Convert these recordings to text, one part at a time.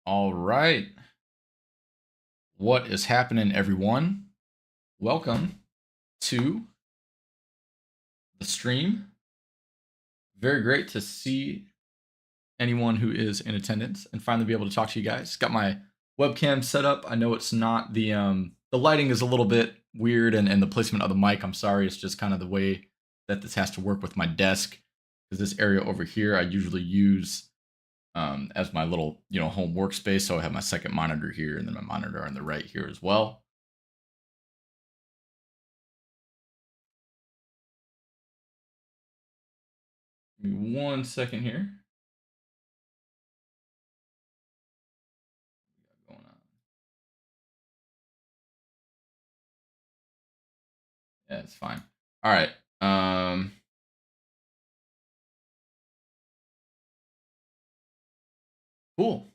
All right. What is happening, everyone? Welcome to the stream. Very great to see anyone who is in attendance and finally be able to talk to you guys. Got my webcam set up. I know it's not the lighting is a little bit weird and the placement of the mic. I'm sorry. It's just kind of the way that this has to work with my desk. Because this area over here I usually use as my little home workspace. So I have my second monitor here and then my monitor on the right here as well. Give me 1 second here. What we got going on? Yeah, it's fine. All right. Cool.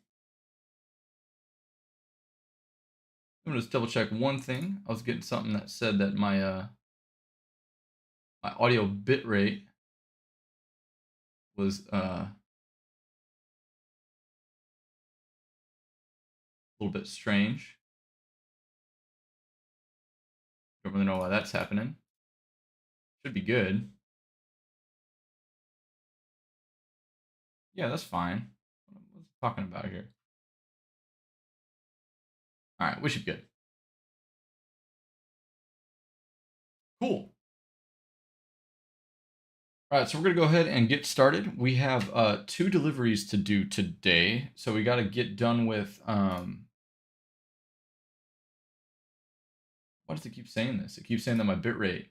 I'm gonna just double check one thing. I was getting something that said that my audio bit rate was a little bit strange. Don't really know why that's happening. Should be good. Yeah, that's fine. What's it talking about here? All right, we should be good. Cool. All right, so we're gonna go ahead and get started. We have 2 deliveries to do today, so we got to get done with. Why does it keep saying this? It keeps saying that my bit rate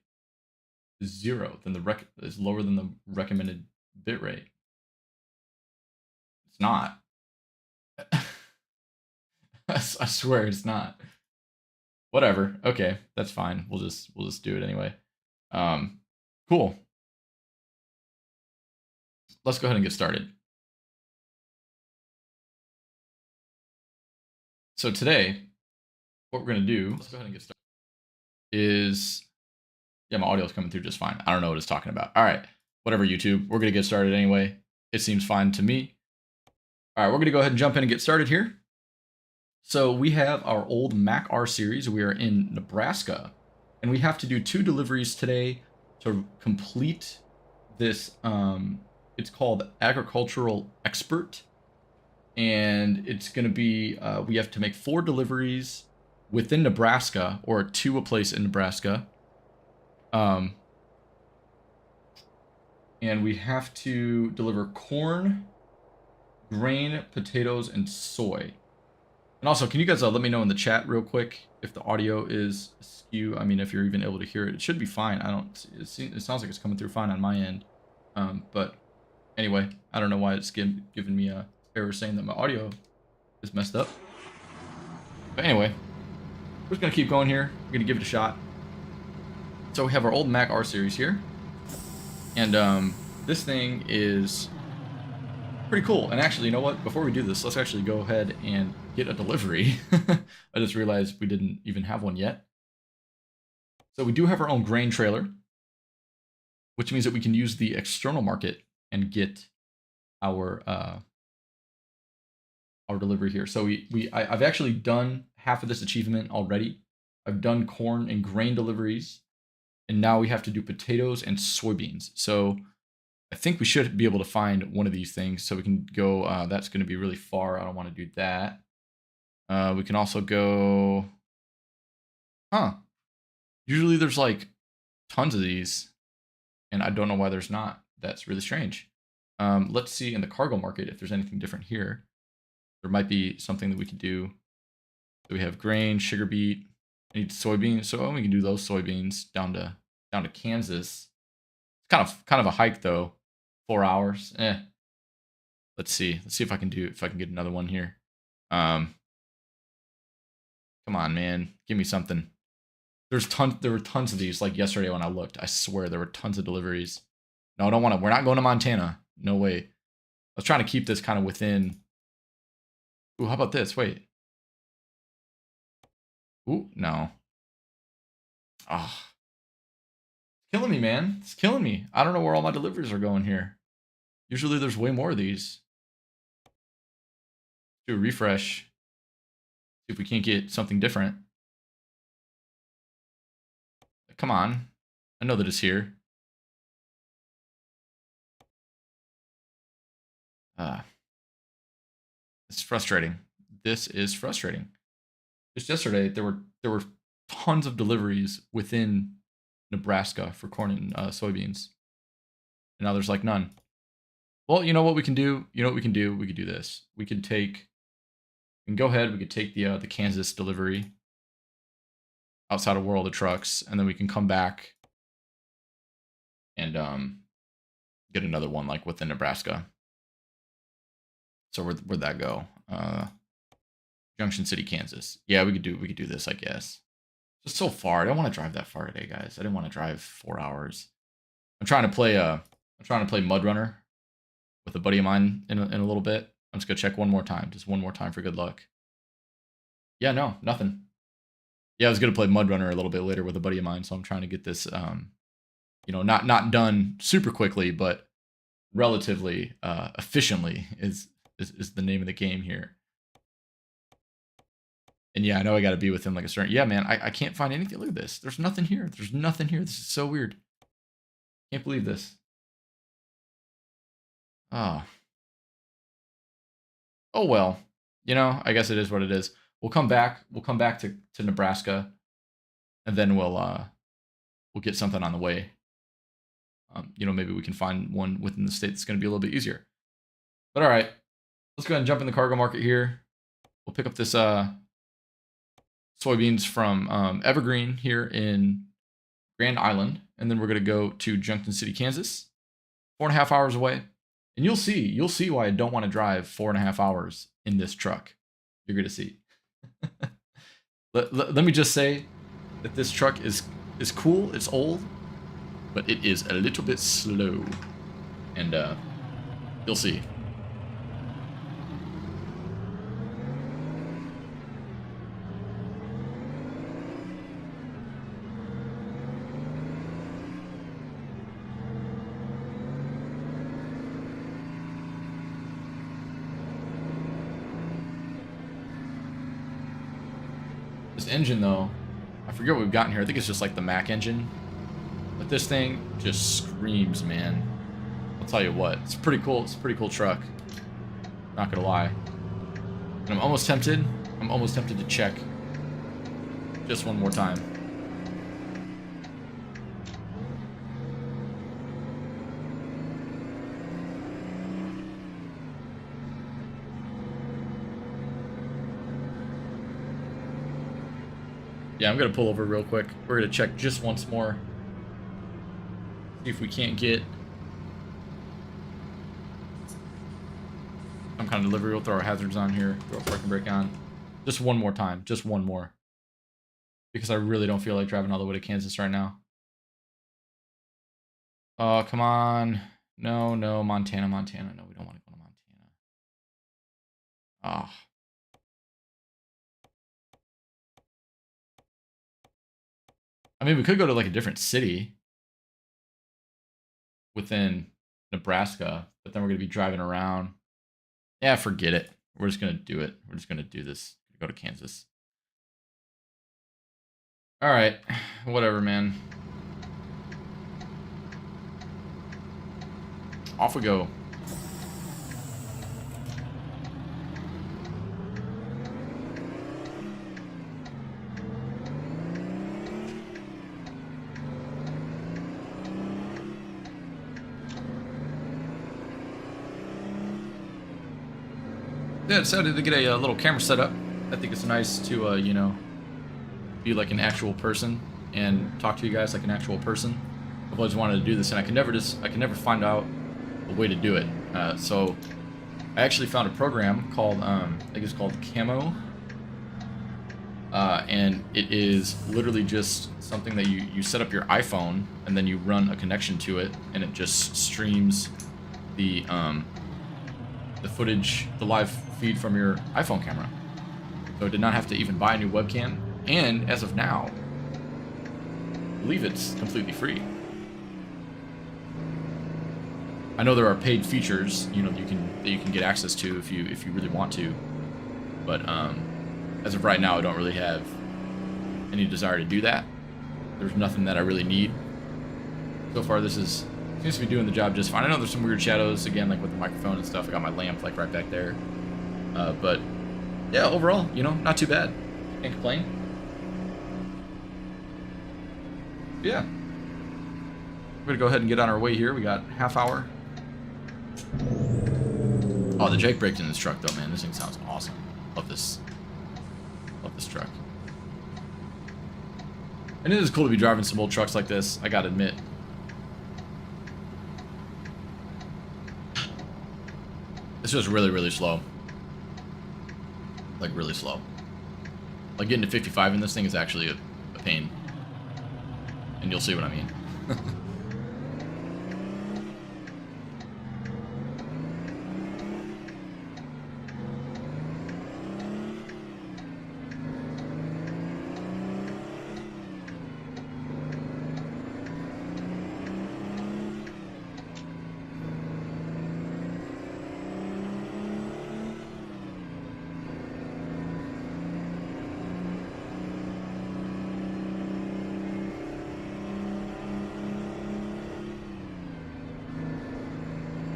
is 0, then is lower than the recommended bit rate. It's not. I swear it's not. Whatever. Okay, that's fine. We'll just do it anyway. Cool. Let's go ahead and get started. So today, what we're gonna do, let's go ahead and get started, is yeah, my audio is coming through just fine. I don't know what it's talking about. All right, whatever, YouTube. We're gonna get started anyway. It seems fine to me. All right, we're gonna go ahead and jump in and get started here. So we have our old Mack R series. We are in Nebraska, and we have to do 2 deliveries today to complete this. It's called Agricultural Expert, and it's going to be we have to make 4 deliveries within Nebraska or to a place in Nebraska. And we have to deliver corn, grain, potatoes, and soy. And also, can you guys let me know in the chat real quick if the audio is askew? I mean, if you're even able to hear it, it should be fine. I don't. It sounds like it's coming through fine on my end. But anyway, I don't know why it's giving me a error saying that my audio is messed up. But anyway, we're just gonna keep going here. We're gonna give it a shot. So we have our old Mack R series here, and this thing is pretty cool. And actually, you know what? Before we do this, let's actually go ahead and get a delivery. I just realized we didn't even have one yet. So we do have our own grain trailer, which means that we can use the external market and get our delivery here. So I've actually done half of this achievement already. I've done corn and grain deliveries, and now we have to do potatoes and soybeans. So I think we should be able to find one of these things so we can go. That's going to be really far. I don't want to do that. We can also go. Usually there's like tons of these, and I don't know why there's not. That's really strange. Let's see in the cargo market if there's anything different here. There might be something that we could do. So we have grain, sugar beet. I need soybeans, so we can do those soybeans down to Kansas. It's kind of a hike though. 4 hours. Let's see. Let's see if I can get another one here. Come on, man. Give me something. There were tons of these like yesterday when I looked. I swear there were tons of deliveries. No, I don't want to. We're not going to Montana. No way. I was trying to keep this kind of within. Ooh, how about this? Wait. Ooh, no. Ah. It's killing me, man. It's killing me. I don't know where all my deliveries are going here. Usually there's way more of these. Do a refresh. See if we can't get something different. Come on. I know that it's here. It's frustrating. This is frustrating. Just yesterday, there were tons of deliveries within Nebraska for corn and soybeans, and now there's like none. Well, you know what we can do? You know what we can do? We could do this. We can go ahead. We could take the Kansas delivery outside of where all the trucks, and then we can come back and get another one like within Nebraska. So where'd that go? Junction City, Kansas. Yeah, we could do this, I guess. Just so far. I don't want to drive that far today, guys. I didn't want to drive 4 hours. I'm trying to play Mud Runner with a buddy of mine in a little bit. I'm just gonna check one more time. Just one more time for good luck. Yeah, no, nothing. Yeah, I was gonna play Mud Runner a little bit later with a buddy of mine, so I'm trying to get this you know, not done super quickly, but relatively efficiently is the name of the game here. And yeah, I know I got to be within like a certain. Yeah, man, I can't find anything. Look at this. There's nothing here. There's nothing here. This is so weird. Can't believe this. Oh. Oh well. You know, I guess it is what it is. We'll come back. We'll come back to Nebraska, and then we'll get something on the way. You know, maybe we can find one within the state that's going to be a little bit easier. But all right, let's go ahead and jump in the cargo market here. We'll pick up this soybeans from Evergreen here in Grand Island, and then we're going to go to Junction City, Kansas, 4.5 hours away. And you'll see why I don't want to drive 4.5 hours in this truck. You're going to see. let me just say that this truck is cool. It's old, but it is a little bit slow, and you'll see. This engine, though, I forget what we've gotten here. I think it's just like the Mack engine. But this thing just screams, man. I'll tell you what. It's pretty cool. It's a pretty cool truck. Not gonna lie. And I'm almost tempted. To check just one more time. Yeah, I'm gonna pull over real quick. We're gonna check just once more. See if we can't get some kind of delivery. We'll throw our hazards on here. Throw a parking brake on. Just one more time. Just one more. Because I really don't feel like driving all the way to Kansas right now. Oh, come on. No, Montana. No, we don't want to go to Montana. Ah. Oh. I mean, we could go to like a different city within Nebraska, but then we're going to be driving around. Yeah, forget it. We're just going to do it. We're just going to do this. Go to Kansas. All right. Whatever, man. Off we go. Yeah, I decided to get a little camera set up. I think it's nice to, you know, be like an actual person and talk to you guys like an actual person. I've always wanted to do this, and I can never find out a way to do it. So I actually found a program called, I think it's called Camo. And it is literally just something that you set up your iPhone, and then you run a connection to it, and it just streams the footage, the live feed from your iPhone camera. So I did not have to even buy a new webcam, and as of now, I believe it's completely free. I know there are paid features, you know, that you can get access to if you really want to, But as of right now, I don't really have any desire to do that. There's nothing that I really need. So far, this seems to be doing the job just fine. I know there's some weird shadows, again, like with the microphone and stuff. I got my lamp, like, right back there. But, yeah, overall, you know, not too bad. Can't complain. Yeah. We're gonna go ahead and get on our way here. We got half hour. Oh, the Jake brakes in this truck, though, man. This thing sounds awesome. Love this. Love this truck. And it is cool to be driving some old trucks like this, I gotta admit. It's just really, really slow. Like, really slow. Like, getting to 55 in this thing is actually a pain. And you'll see what I mean.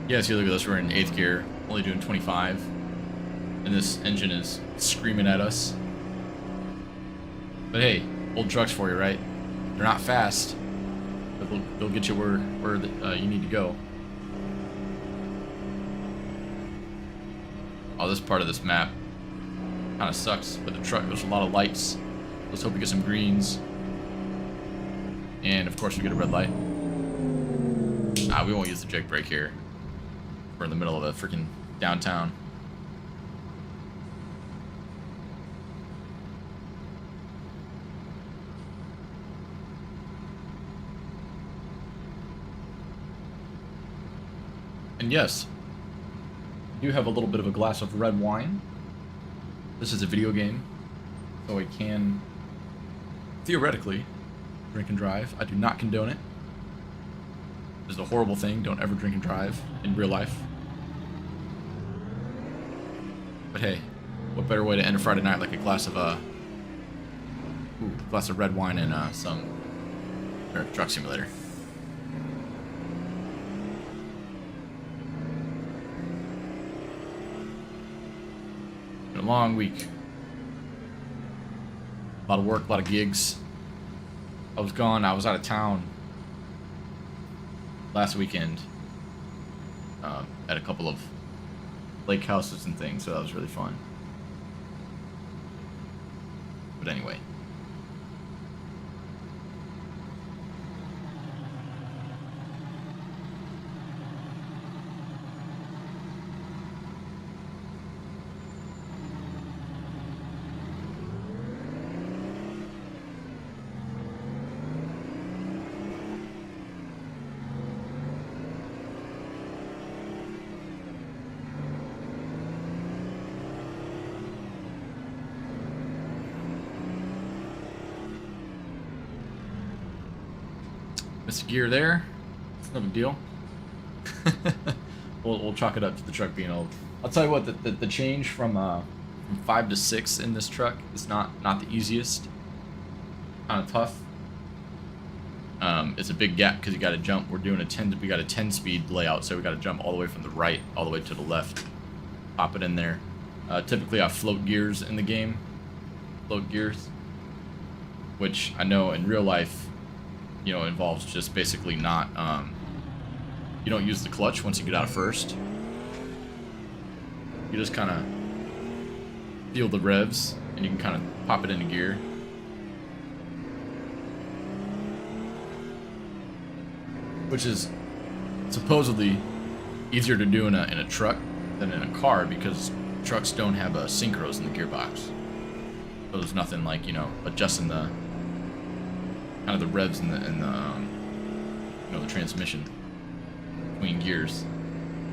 Yeah, see, look at this. We're in 8th gear, only doing 25. And this engine is screaming at us. But hey, old trucks for you, right? They're not fast, but they'll get you where you need to go. Oh, this part of this map kind of sucks. But the truck, there's a lot of lights. Let's hope we get some greens. And, of course, we get a red light. We won't use the Jake brake here. We're in the middle of a freaking downtown. And yes, I do have a little bit of a glass of red wine. This is a video game, so I can theoretically drink and drive. I do not condone it. It's a horrible thing. Don't ever drink and drive in real life. But hey, what better way to end a Friday night like a glass of red wine and some truck simulator. Been a long week. A lot of work, a lot of gigs. I was gone. I was out of town last weekend at a couple of lake houses and things, so that was really fun. But anyway. Missed a gear there. It's no big deal. We'll chalk it up to the truck being old. I'll tell you what, the change from 5 to 6 in this truck is not the easiest. Kind of tough. It's a big gap because you got to jump. We got a 10 speed layout, so we got to jump all the way from the right all the way to the left. Pop it in there. Typically I float gears in the game. Float gears, which I know in real life, you know, involves just basically not, you don't use the clutch once you get out of first. You just kind of feel the revs, and you can kind of pop it into gear. Which is supposedly easier to do in a truck than in a car, because trucks don't have synchros in the gearbox. So there's nothing like, you know, adjusting the kind of the revs and the you know, the transmission between gears.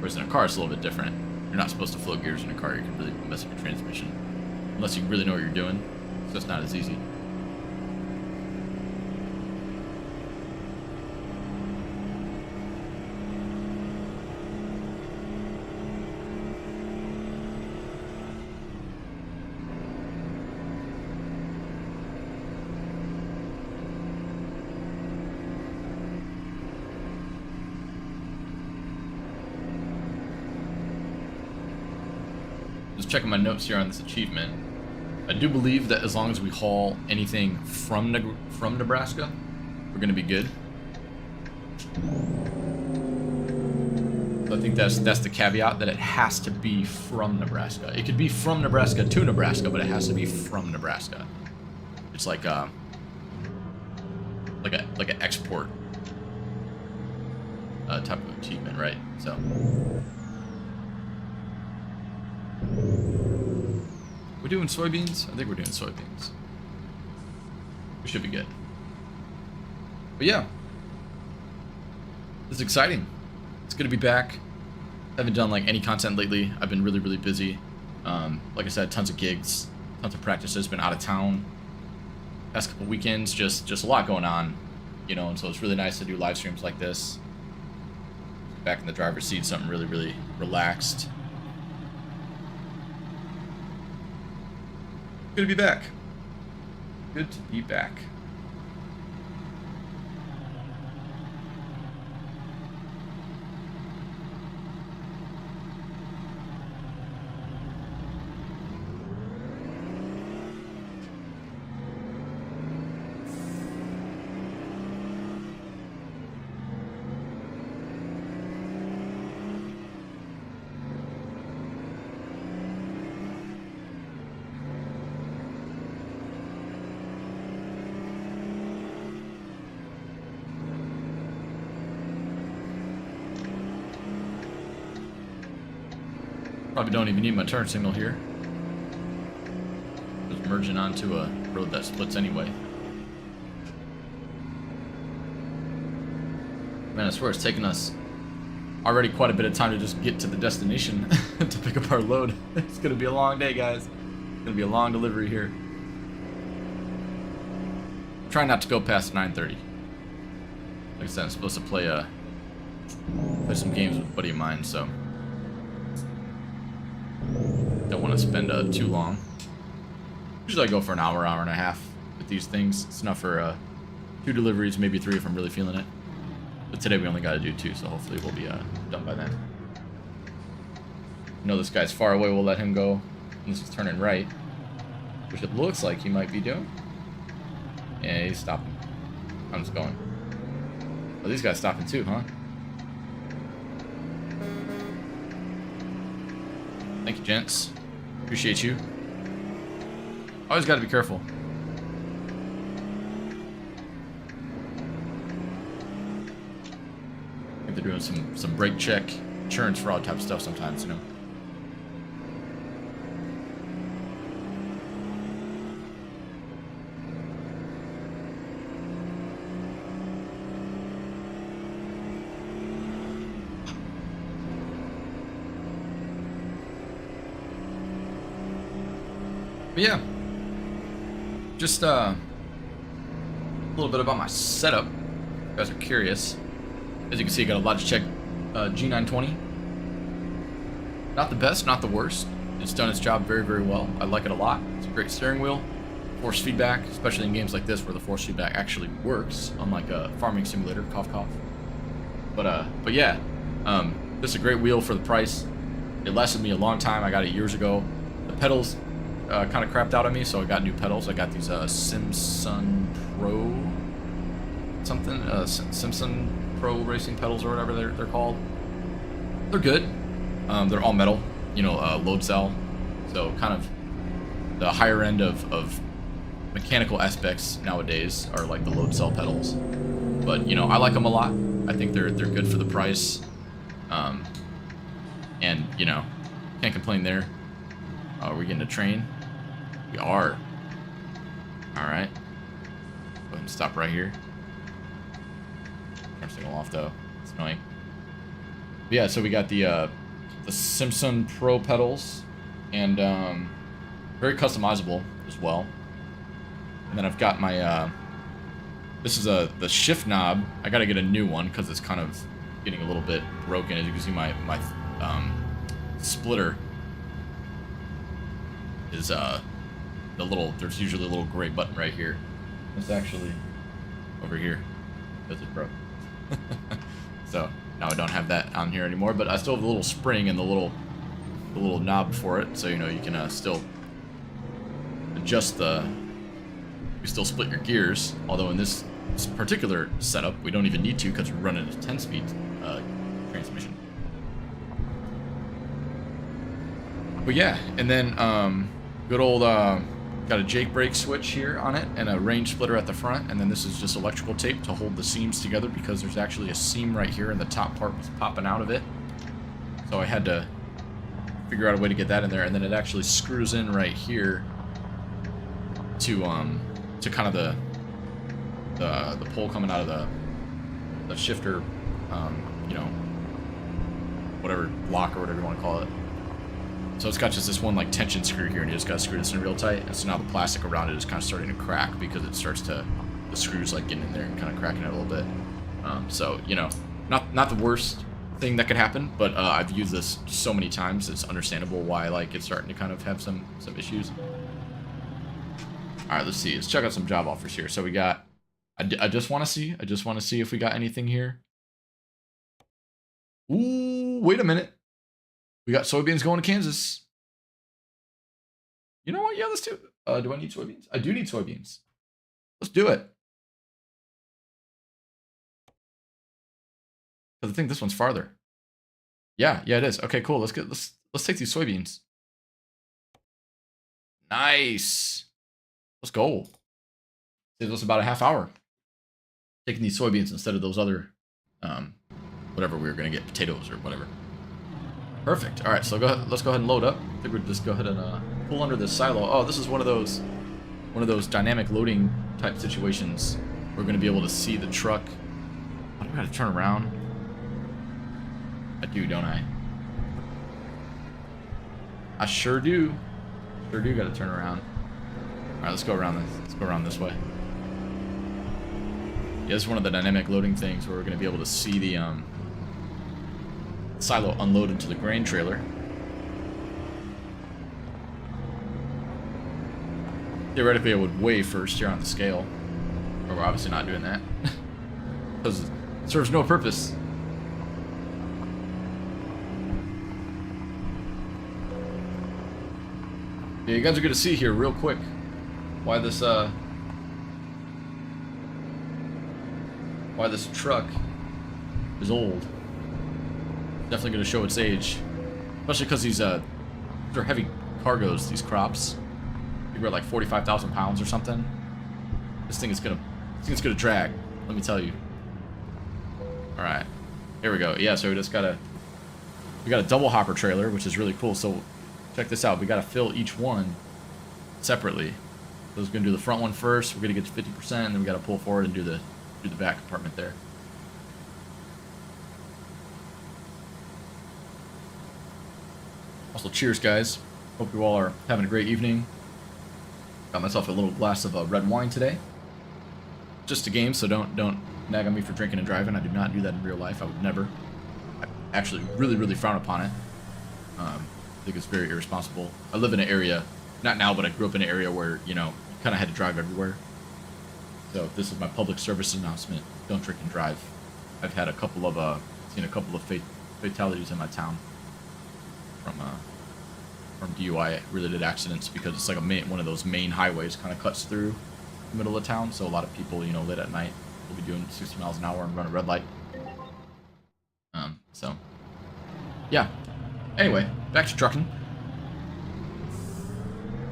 Whereas in a car, it's a little bit different. You're not supposed to float gears in a car. You can really mess up your transmission unless you really know what you're doing. So it's not as easy. just checking my notes here on this achievement. I do believe that as long as we haul anything from Nebraska, we're gonna be good. So I think that's the caveat, that it has to be from Nebraska. It could be from Nebraska to Nebraska, but it has to be from Nebraska. It's like an export type of achievement, right? So. We're doing soybeans? I think we're doing soybeans. We should be good. But yeah. This is exciting. It's good to be back. I haven't done like any content lately. I've been really, really busy. Like I said, tons of gigs, tons of practices, been out of town. Past couple weekends, just a lot going on, you know, and so it's really nice to do live streams like this. Back in the driver's seat, something really, really relaxed. Good to be back. Good to be back. Probably don't even need my turn signal here. Just merging onto a road that splits anyway. Man, I swear it's taken us already quite a bit of time to just get to the destination to pick up our load. It's gonna be a long day, guys. It's gonna be a long delivery here. Try not to go past 9:30. Like I said, I'm supposed to play some games with a buddy of mine, so don't want to spend too long. Usually I go for an hour, hour and a half with these things. It's enough for 2 deliveries, maybe 3 if I'm really feeling it. But today we only got to do 2, so hopefully we'll be done by then. I know this guy's far away, we'll let him go unless he's turning right, which it looks like he might be doing. Yeah, he's stopping. I'm just going. Oh, these guys stopping too, huh? Thank you, gents. Appreciate you. Always got to be careful. I think they're doing some brake check, insurance fraud type stuff sometimes, you know. But yeah, just a little bit about my setup, if you guys are curious. As you can see, I got a Logitech G920. Not the best, not the worst. It's done its job very, very well. I like it a lot. It's a great steering wheel. Force feedback, especially in games like this where the force feedback actually works, unlike a farming simulator, cough cough. But yeah, this is a great wheel for the price. It lasted me a long time. I got it years ago. The pedals kind of crapped out on me, so I got new pedals. I got these simsonn Pro something, simsonn Pro racing pedals or whatever they're called. They're good. They're all metal, you know, load cell, so kind of the higher end of mechanical aspects nowadays are like the load cell pedals. But you know, I like them a lot. I think they're good for the price, and you know, can't complain there. Are we getting a train? We are. Alright. Go ahead and stop right here. Turn signal off though. It's annoying. But yeah, so we got the simsonn Pro pedals, and very customizable as well. And then I've got my this is the shift knob. I gotta get a new one because it's kind of getting a little bit broken. As you can see, my splitter is the little, there's usually a little gray button right here. It's actually over here because it broke. So now I don't have that on here anymore, but I still have the little spring and the little the little knob for it, so you know you can still adjust the. You still split your gears, although in this particular setup we don't even need to because we're running a 10-speed transmission. But yeah, and then good old got a Jake brake switch here on it and a range splitter at the front, and then this is just electrical tape to hold the seams together because there's actually a seam right here and the top part was popping out of it. So I had to figure out a way to get that in there, and then it actually screws in right here to kind of the pole coming out of the shifter, you know, whatever block or whatever you want to call it. So it's got just this one like tension screw here, and you just gotta screw this in real tight. And so now the plastic around it is kind of starting to crack because it starts to, the screws like getting in there and kind of cracking it a little bit. So you know, not the worst thing that could happen, but I've used this so many times, it's understandable why like it's starting to kind of have some issues. All right, let's see. Let's check out some job offers here. So we got. I just want to see if we got anything here. Ooh, wait a minute. We got soybeans going to Kansas. You know what? Yeah, let's do it. Do I need soybeans? I do need soybeans. Let's do it. Because I think this one's farther. Yeah, it is. Okay, cool. Let's take these soybeans. Nice. Let's go. Saves us about a half hour. Taking these soybeans instead of those other, whatever we were gonna get, potatoes or whatever. Perfect. All right, so let's go ahead and load up. I think we'll just go ahead and pull under this silo. Oh, this is one of those dynamic loading type situations. We're gonna be able to see the truck. Oh, do I gotta turn around? I do, don't I? I sure do. Sure do gotta turn around. All right, let's go around this. Let's go around this way. Yeah, this is one of the dynamic loading things where we're gonna be able to see the silo unload into the grain trailer. Theoretically, I would weigh first here on the scale, but we're obviously not doing that because it serves no purpose. Yeah, you guys are gonna see here real quick why this truck is old. Definitely going to show its age, especially because they're heavy cargoes. These crops, they weigh like 45,000 pounds or something. This thing is gonna drag. Let me tell you. All right, here we go. Yeah, so we got a double hopper trailer, which is really cool. So check this out. We got to fill each one separately. So we're gonna do the front one first. We're gonna get to 50%, and then we got to pull forward and do the back compartment there. Also, cheers, guys. Hope you all are having a great evening. Got myself a little glass of red wine today. Just a game, so don't nag on me for drinking and driving. I do not do that in real life. I would never. I actually really frown upon it. I think it's very irresponsible. I live in an area, not now, but I grew up in an area where, you know, you kind of had to drive everywhere. So this is my public service announcement. Don't drink and drive. I've had seen a couple of fatalities in my town from DUI related accidents because it's like one of those main highways kind of cuts through the middle of town. So a lot of people, you know, late at night will be doing 60 miles an hour and run a red light. So yeah. Anyway, back to trucking.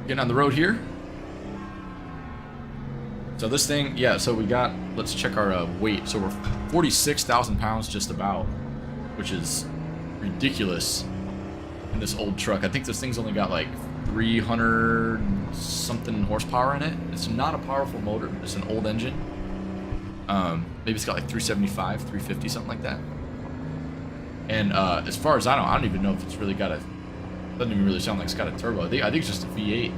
Getting on the road here. So this thing, yeah, so let's check our weight. So we're 46,000 pounds just about, which is ridiculous in this old truck. I think this thing's only got like 300 something horsepower in it. It's not a powerful motor. It's an old engine. Maybe it's got like 375, 350, something like that. And as far as I know, I don't even know if it's really got doesn't even really sound like it's got a turbo. I think it's just a V8.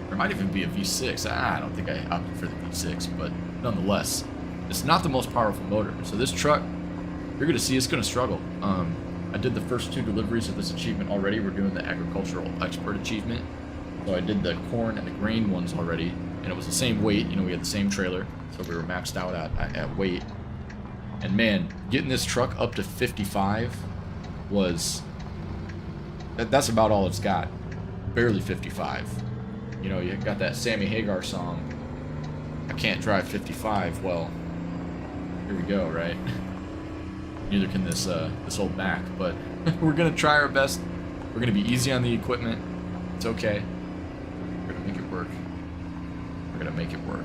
There might even be a V6. I don't think I opted for the V6, but nonetheless, it's not the most powerful motor. So this truck, you're gonna see it's gonna struggle. I did the first 2 deliveries of this achievement already. We're doing the agricultural expert achievement. So I did the corn and the grain ones already, and it was the same weight. You know, we had the same trailer, so we were maxed out at weight. And man, getting this truck up to 55 was That's about all it's got. Barely 55. You know, you got that Sammy Hagar song, I can't drive 55. Well, here we go, right? Neither can this old Mack, but we're gonna try our best. We're gonna be easy on the equipment. It's okay. We're gonna make it work. We're gonna make it work.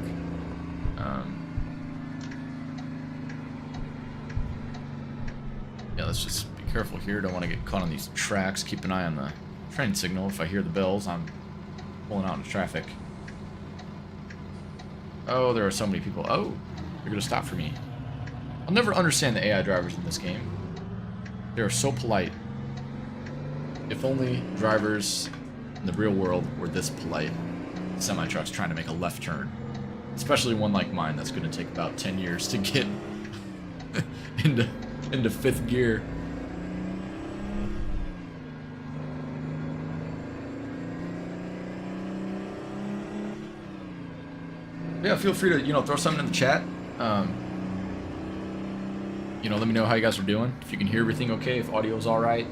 Yeah, let's just be careful here. Don't want to get caught on these tracks. Keep an eye on the train signal. If I hear the bells, I'm pulling out into traffic. Oh, there are so many people. Oh, they're gonna stop for me. I'll never understand the AI drivers in this game. They are so polite. If only drivers in the real world were this polite. Semi-trucks trying to make a left turn. Especially one like mine that's going to take about 10 years to get into fifth gear. Yeah, feel free to, you know, throw something in the chat. You know, let me know how you guys are doing. If you can hear everything okay, if audio's all right,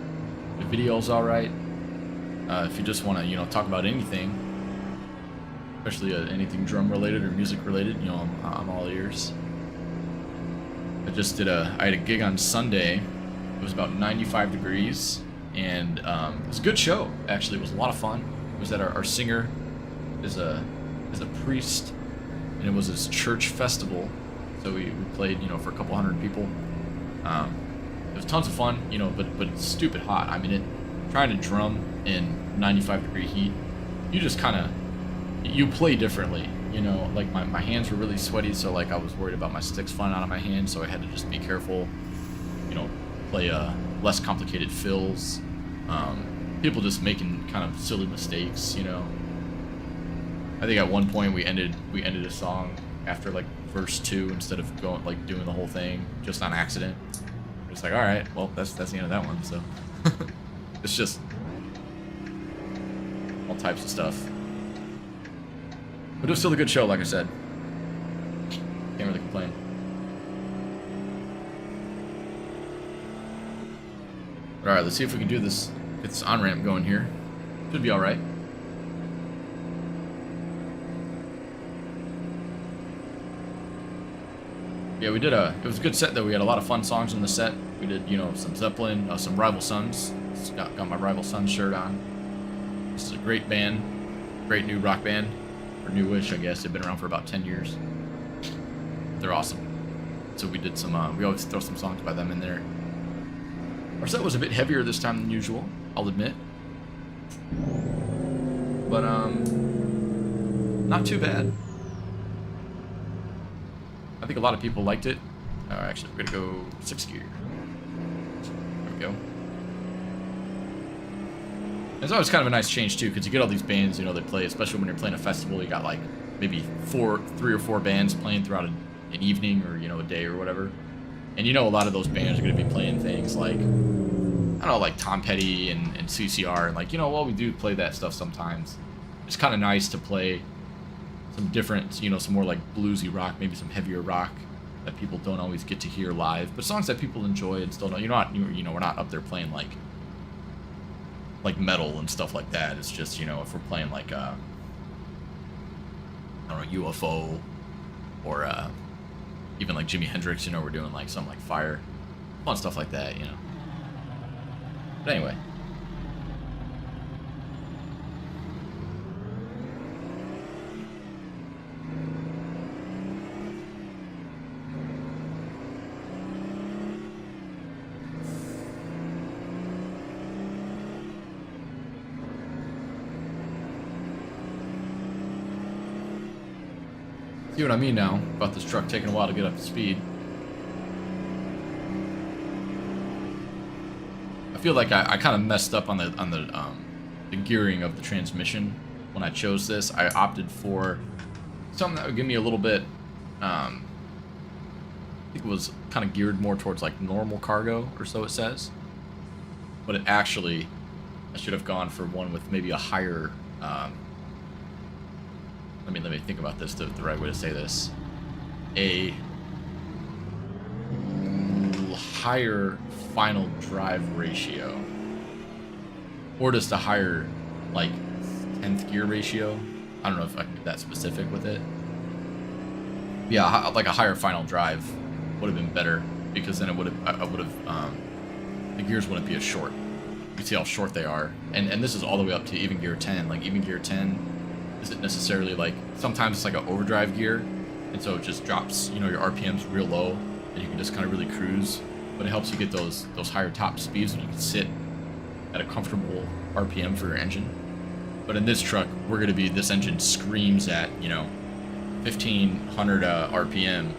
if video's all right. If you just want to, you know, talk about anything, especially anything drum related or music related, you know, I'm all ears. I had a gig on Sunday. It was about 95 degrees, and it was a good show. Actually, it was a lot of fun. It was that our singer is a priest, and it was his church festival. So we played, you know, for a couple hundred people. It was tons of fun, you know, but it's stupid hot. I mean, trying to drum in 95 degree heat, you just kind of, you play differently, you know. Like my hands were really sweaty, so like I was worried about my sticks flying out of my hand, so I had to just be careful, you know, play less complicated fills. People just making kind of silly mistakes, you know. I think at one point we ended a song after like verse 2 instead of going like doing the whole thing just on accident. It's like, all right, well that's the end of that one. So it's just all types of stuff. But it was still a good show, like I said. Can't really complain. All right, let's see if we can do this. Get this on ramp going here. Should be all right. Yeah, it was a good set though. We had a lot of fun songs in the set. We did, you know, some Zeppelin, some Rival Sons. Got my Rival Sons shirt on. This is a great band, great new rock band, or newish, I guess. They've been around for about 10 years. They're awesome. So we did some. We always throw some songs by them in there. Our set was a bit heavier this time than usual, I'll admit. But not too bad. I think a lot of people liked it. Actually, we're gonna go 6th gear. There we go. It's always kind of a nice change too, because you get all these bands, you know, that play, especially when you're playing a festival. You got like maybe 3 or 4 bands playing throughout an evening or, you know, a day or whatever. And you know, a lot of those bands are gonna be playing things like, I don't know, like Tom Petty and CCR, and like, you know, well, we do play that stuff sometimes. It's kind of nice to play some different, you know, some more like bluesy rock, maybe some heavier rock that people don't always get to hear live, but songs that people enjoy and still know. We're not up there playing like metal and stuff like that. It's just, you know, if we're playing like I don't know, UFO or even like Jimi Hendrix, you know, we're doing like something like Fire, fun stuff like that, you know. But anyway. See what I mean now about this truck taking a while to get up to speed. I feel like I kind of messed up on the gearing of the transmission when I chose this. I opted for something that would give me a little bit. I think it was kind of geared more towards like normal cargo, or so it says. But it actually, I should have gone for one with maybe a higher. Let me think about this, the right way to say this. A higher final drive ratio. or just a higher, like, 10th gear ratio. I don't know if I can get that specific with it. Yeah, like a higher final drive would have been better, because then it would have, I would have, the gears wouldn't be as short. You see how short they are, and this is all the way up to even gear 10. Like even gear 10 isn't necessarily like, sometimes it's like an overdrive gear, and so it just drops, you know, your RPMs real low, and you can just kind of really cruise. But it helps you get those higher top speeds when you can sit at a comfortable RPM for your engine. But in this truck, we're going to be, this engine screams at, you know, 1500 RPM,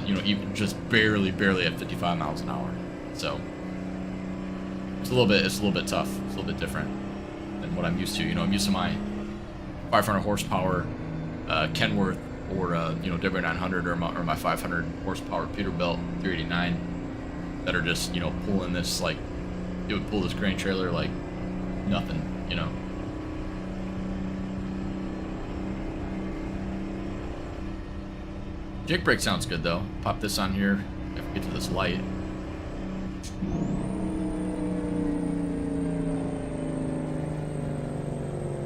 you know, even just barely at 55 miles an hour. So it's a little bit tough. It's a little bit different than what I'm used to. You know, I'm used to my 500 horsepower Kenworth, or you know, W900, or my 500 horsepower Peterbilt 389 that are just, you know, pulling this, like, it would pull this grain trailer like nothing, you know. Jake brake sounds good though. Pop this on here if we get to this light.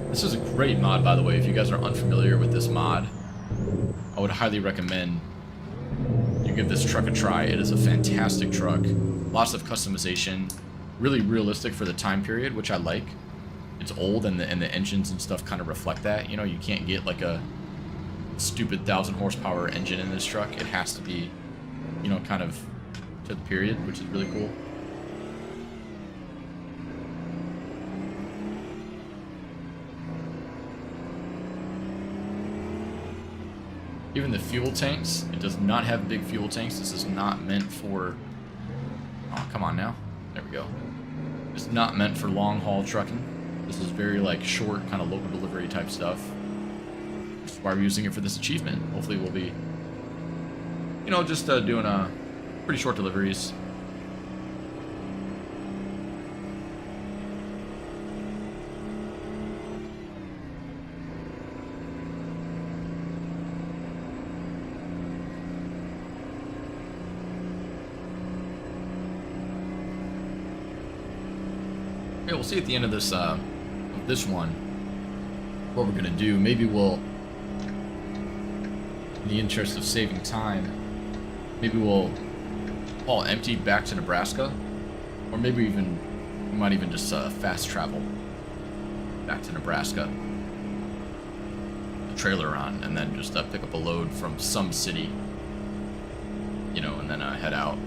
This is a great mod, by the way. If you guys are unfamiliar with this mod, I would highly recommend you give this truck a try. It is a fantastic truck. Lots of customization. Really realistic for the time period, which I like. It's old, and the engines and stuff kind of reflect that. You know, you can't get like a stupid 1,000 horsepower engine in this truck. It has to be, you know, kind of to the period, which is really cool. Even the fuel tanks, it does not have big fuel tanks. This is not meant for, oh, come on now. There we go. It's not meant for long haul trucking. This is very like short, kind of local delivery type stuff. Which is why we're using it for this achievement. Hopefully we'll be, you know, just doing pretty short deliveries. Okay, we'll see at the end of this one what we're gonna do. Maybe we'll, in the interest of saving time, maybe we'll haul empty back to Nebraska, or maybe even we might even just fast travel back to Nebraska, the trailer on, and then just pick up a load from some city, you know, and then head out.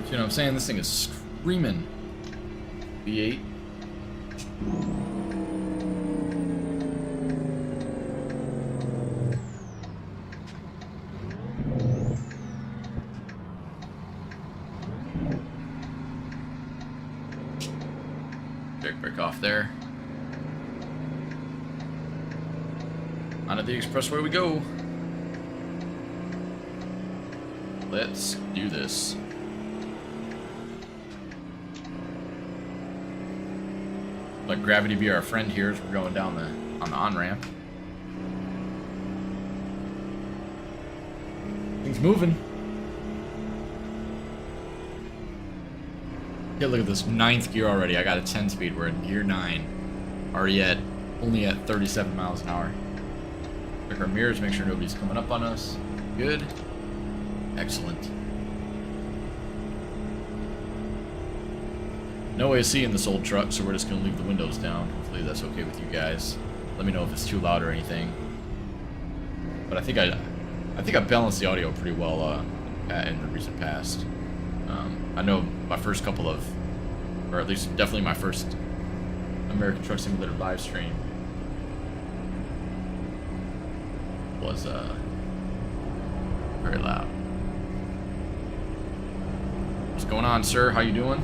You know what I'm saying? This thing is screaming. V8. Brake off there. Onto the expressway we go. Let's do this. Let gravity be our friend here as we're going down on the on-ramp. Things moving. Yeah, look at this, 9th gear already. I got a 10 speed. We're in gear 9. Already only at 37 miles an hour. Check our mirrors, make sure nobody's coming up on us. Good. Excellent. No AC in this old truck, so we're just gonna leave the windows down. Hopefully that's okay with you guys. Let me know if it's too loud or anything. But I think I balanced the audio pretty well in the recent past. I know my first couple of, or at least definitely my first American Truck Simulator live stream was very loud. What's going on, sir? How you doing?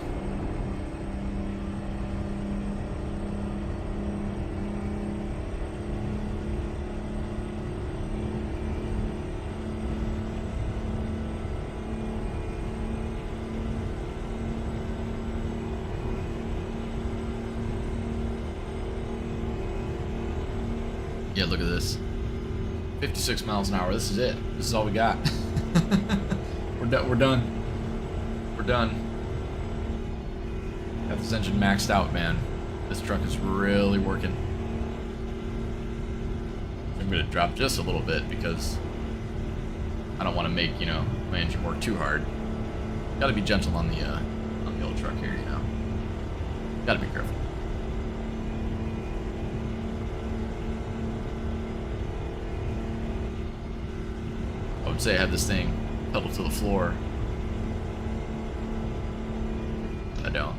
Yeah, look at this. 56 miles an hour. This is it. This is all we got. We're done. We're done. We're done. Got this engine maxed out, man. This truck is really working. I'm gonna drop just a little bit because I don't want to make, you know, my engine work too hard. Got to be gentle on the old truck here, you know. Got to be careful. I would say I had this thing pedal to the floor. I don't.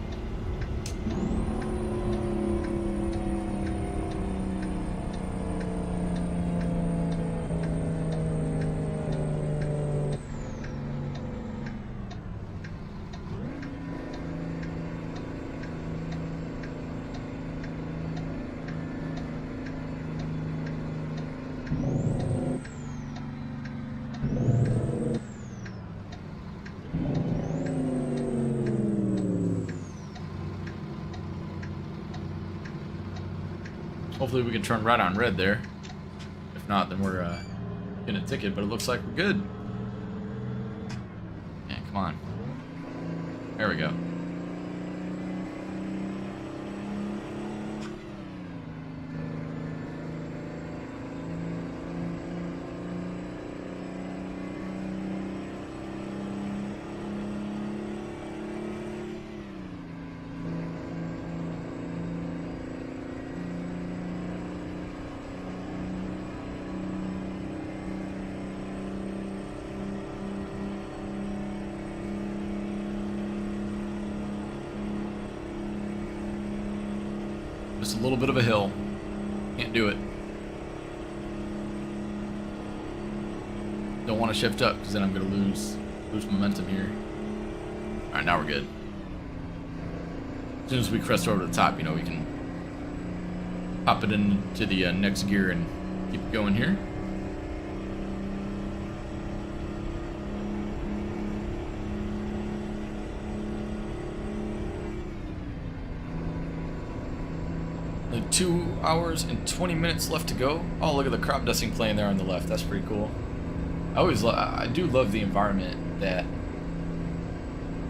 Hopefully we can turn right on red there. If not, then we're in a ticket, but it looks like we're good. Yeah, come on. There we go. Just a little bit of a hill. Can't do it. Don't want to shift up because then I'm going to lose momentum here. All right, now we're good. As soon as we crest over the top, you know, we can pop it into the next gear and keep it going here. Like 2 hours and 20 minutes left to go. Oh, look at the crop dusting playing there on the left. That's pretty cool. I do love the environment that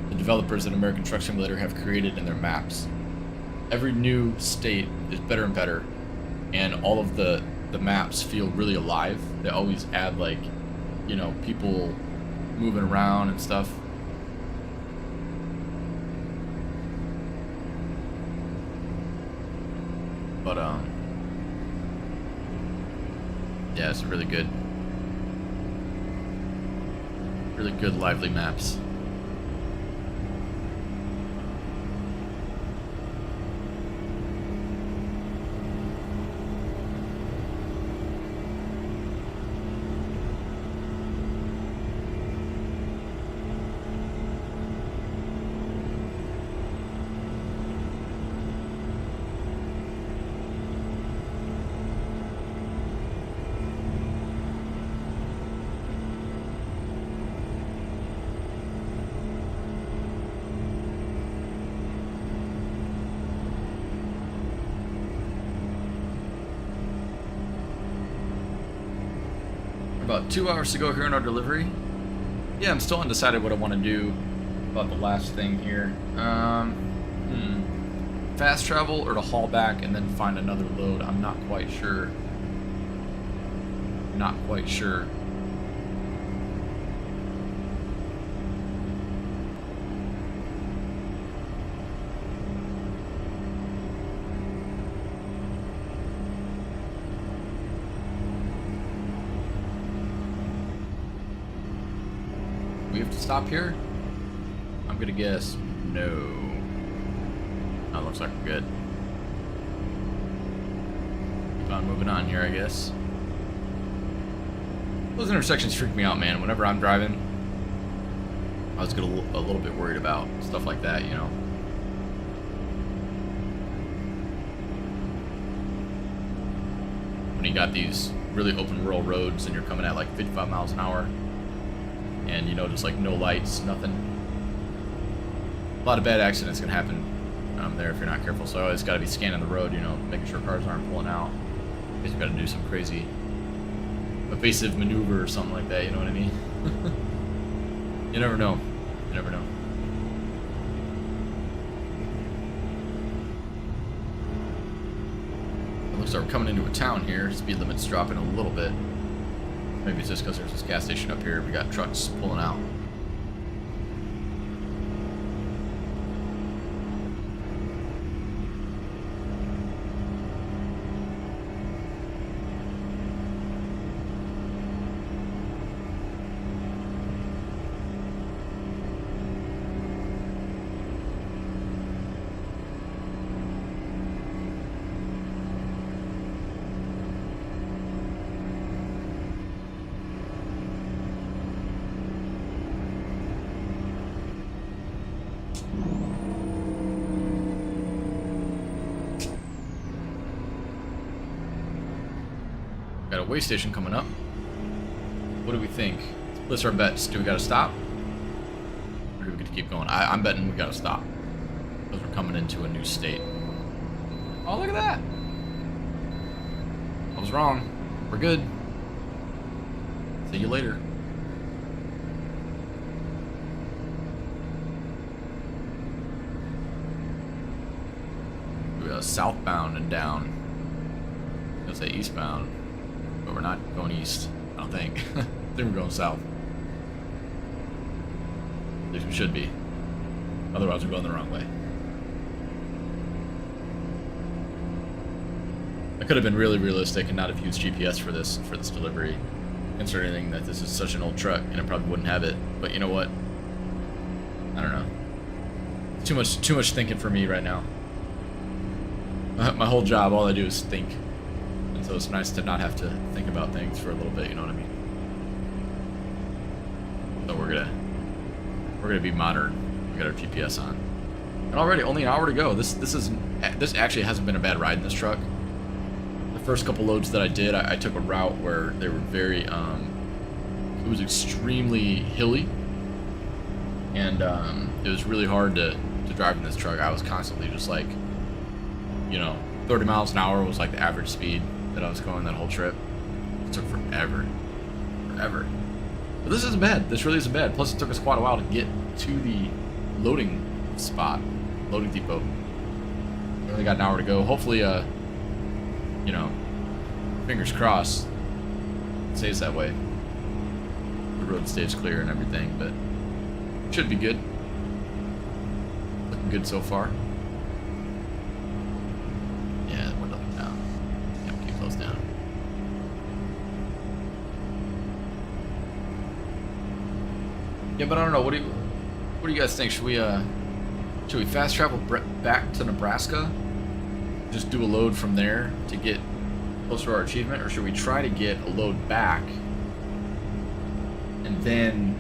the developers at American Truck Simulator have created in their maps. Every new state is better and better, and all of the maps feel really alive. They always add, like, you know, people moving around and stuff. But yeah, it's really good lively maps. About 2 hours to go here in our delivery. Yeah, I'm still undecided what I want to do about the last thing here. Fast travel or to haul back and then find another load. I'm not quite sure. Not quite sure. We have to stop here? I'm gonna guess no. That looks like we're good. Keep on moving on here, I guess. Those intersections freak me out, man. Whenever I'm driving, I was getting a little bit worried about stuff like that, you know. When you got these really open rural roads and you're coming at like 55 miles an hour. And, you know, just like no lights, nothing. A lot of bad accidents can happen there if you're not careful. So I always got to be scanning the road, you know, making sure cars aren't pulling out. guess you gotta do some crazy evasive maneuver or something like that, you know what I mean? You never know. You never know. It looks like we're coming into a town here. Speed limit's dropping a little bit. Maybe it's just because there's this gas station up here. We got trucks pulling out. Got a way station coming up. What do we think? Let's place our bets. Do we gotta stop? Or do we get to keep going? I'm betting we gotta stop. Because we're coming into a new state. Oh, look at that! I was wrong. We're good. See you later. We got southbound and down. I was gonna say eastbound. But we're not going east, I don't think. I think we're going south. At least we should be. Otherwise we're going the wrong way. I could have been really realistic and not have used GPS for this delivery, considering that this is such an old truck and it probably wouldn't have it. But you know what? I don't know. Too much thinking for me right now. My whole job, all I do is think. So it's nice to not have to think about things for a little bit, you know what I mean? So we're gonna be modern. We got our GPS on, and already only an hour to go. This actually hasn't been a bad ride in this truck. The first couple loads that I did, I took a route where they were very it was extremely hilly, and it was really hard to drive in this truck. I was constantly just like, you know, 30 miles an hour was like the average speed that I was going that whole trip. It took forever. But this isn't bad. This really isn't bad. Plus it took us quite a while to get to the loading spot, loading depot. We only got an hour to go. Hopefully, you know, fingers crossed, it stays that way. The road stays clear and everything, but it should be good. Looking good so far. Yeah, we're looking down. Yeah, keep those down. Yeah, but I don't know. What do you guys think? Should we fast travel back to Nebraska? Just do a load from there to get closer to our achievement, or should we try to get a load back and then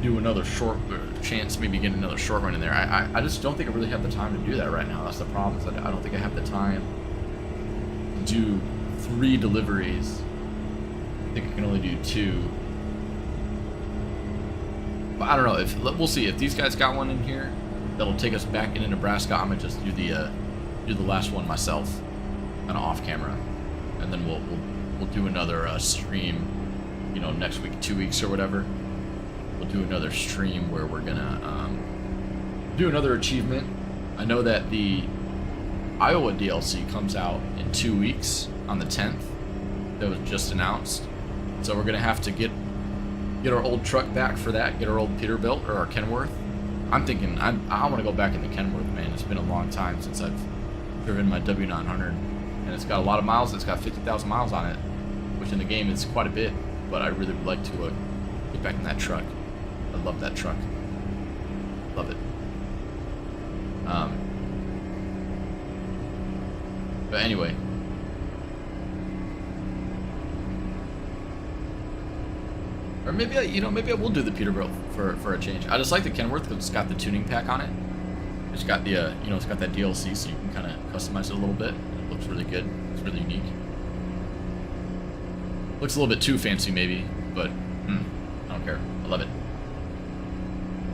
do another short chance, maybe get another short run in there? I just don't think I really have the time to do that right now. That's the problem. Is I don't think I have the time to do 3 deliveries. I think I can only do 2. But I don't know. We'll see if these guys got one in here that'll take us back into Nebraska. I'm gonna just do the last one myself, kind of off camera, and then we'll do another stream. You know, next week, 2 weeks or whatever. We'll do another stream where we're gonna do another achievement. I know that the Iowa DLC comes out in 2 weeks on the 10th. That was just announced. So we're gonna have to get our old truck back for that. Get our old Peterbilt or our Kenworth. I'm thinking I want to go back into Kenworth, man. It's been a long time since I've driven my W900, and it's got a lot of miles. It's got 50,000 miles on it, which in the game is quite a bit. But I really would like to get back in that truck. I love that truck. Love it. But anyway. Or maybe maybe I will do the Peterbilt for a change. I just like the Kenworth because it's got the tuning pack on it. It's got the it's got that DLC, so you can kind of customize it a little bit. It looks really good. It's really unique. Looks a little bit too fancy maybe, but I don't care. I love it.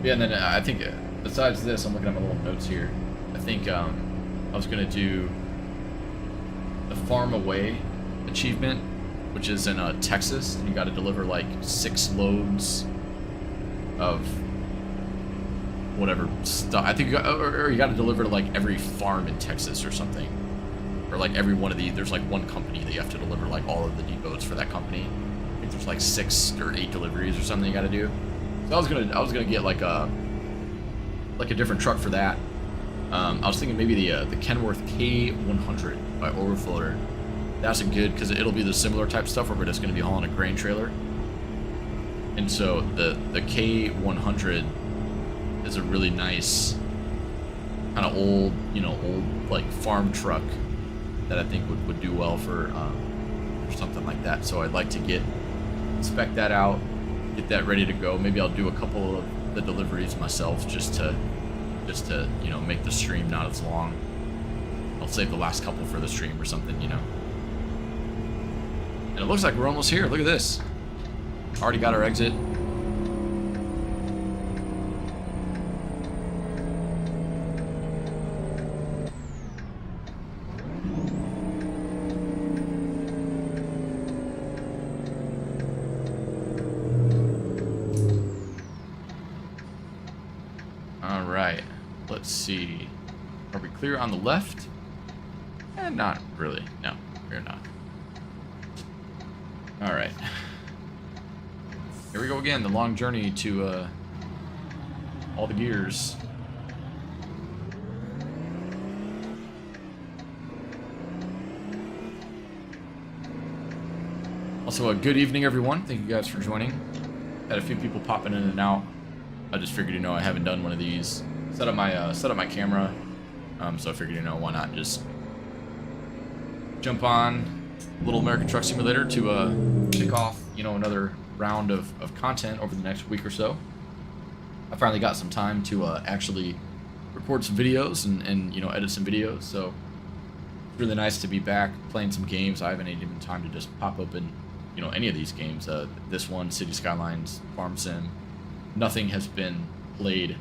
Yeah, and then I think besides this, I'm looking at my little notes here. I think I was gonna do the farm away achievement, which is in Texas, and you got to deliver like 6 loads of whatever stuff. I think or you got to deliver to like every farm in Texas or something, or like every one of the. There's like one company that you have to deliver like all of the depots for that company. I think there's like 6 or 8 deliveries or something you got to do. So I was gonna get like a different truck for that. I was thinking maybe the Kenworth K100 by Overfloater. That's a good, because it'll be the similar type stuff where we're just going to be hauling a grain trailer. And so the K100 is a really nice kind of old, you know, like farm truck that I think would do well for something like that. So I'd like to spec that out, get that ready to go. Maybe I'll do a couple of the deliveries myself just to you know, make the stream not as long. I'll save the last couple for the stream or something, you know. And it looks like we're almost here. Look at this. Already got our exit. All right. Let's see. Are we clear on the left? Not really. No, we're not. All right. Here we go again. The long journey to all the gears. Also, a good evening, everyone. Thank you guys for joining. Had a few people popping in and out. I just figured, you know, I haven't done one of these. Set up my camera. So I figured, you know, why not just jump on Little American Truck Simulator to kick off, you know, another round of content over the next week or so. I finally got some time to actually record some videos and you know, edit some videos. So it's really nice to be back playing some games. I haven't had even time to just pop open, you know, any of these games. This one, City Skylines, Farm Sim, nothing has been played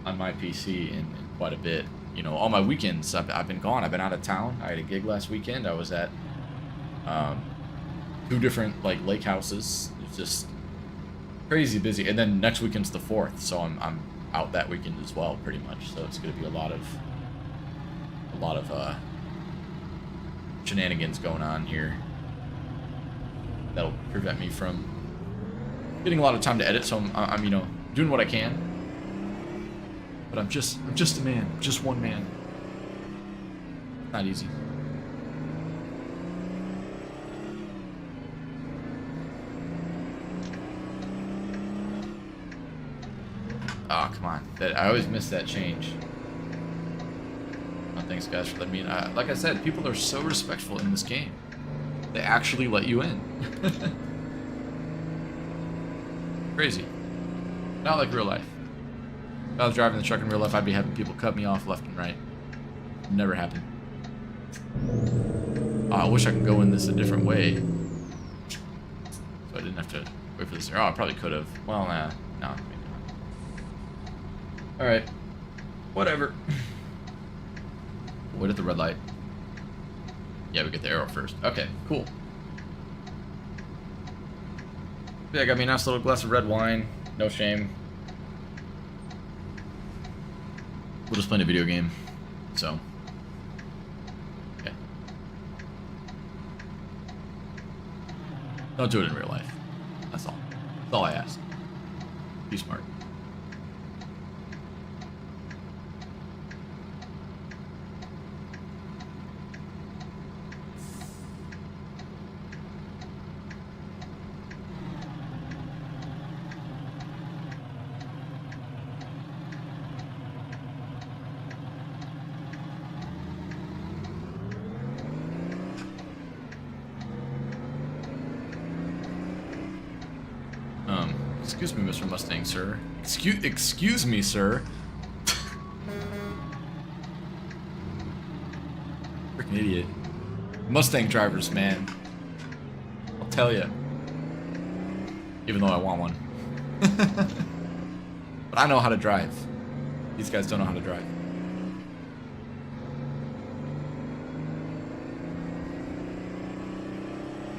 on my PC in quite a bit. You know, all my weekends, I've been gone. I've been out of town. I had a gig last weekend. I was at 2 different like lake houses. It's just crazy busy. And then next weekend's the 4th, so I'm out that weekend as well, pretty much. So it's going to be a lot of shenanigans going on here. That'll prevent me from getting a lot of time to edit. So I'm you know, doing what I can. But I'm just a man, just one man. Not easy. Oh, come on. I always miss that change. Oh, thanks, guys, for letting me in. Like I said, people are so respectful in this game. They actually let you in. Crazy. Not like real life. If I was driving the truck in real life, I'd be having people cut me off left and right. Never happened. Oh, I wish I could go in this a different way. So I didn't have to wait for this. Oh, I probably could have. Well, no, maybe not. Alright. Whatever. Wait at the red light. Yeah, we get the arrow first. Okay, cool. Yeah, I got me a nice little glass of red wine. No shame. We're just playing a video game, so yeah. Don't do it in real life. That's all. That's all I ask. Be smart. Excuse me, Mr. Mustang, sir. Excuse me, sir. Freaking idiot. Mustang drivers, man. I'll tell you. Even though I want one. But I know how to drive. These guys don't know how to drive.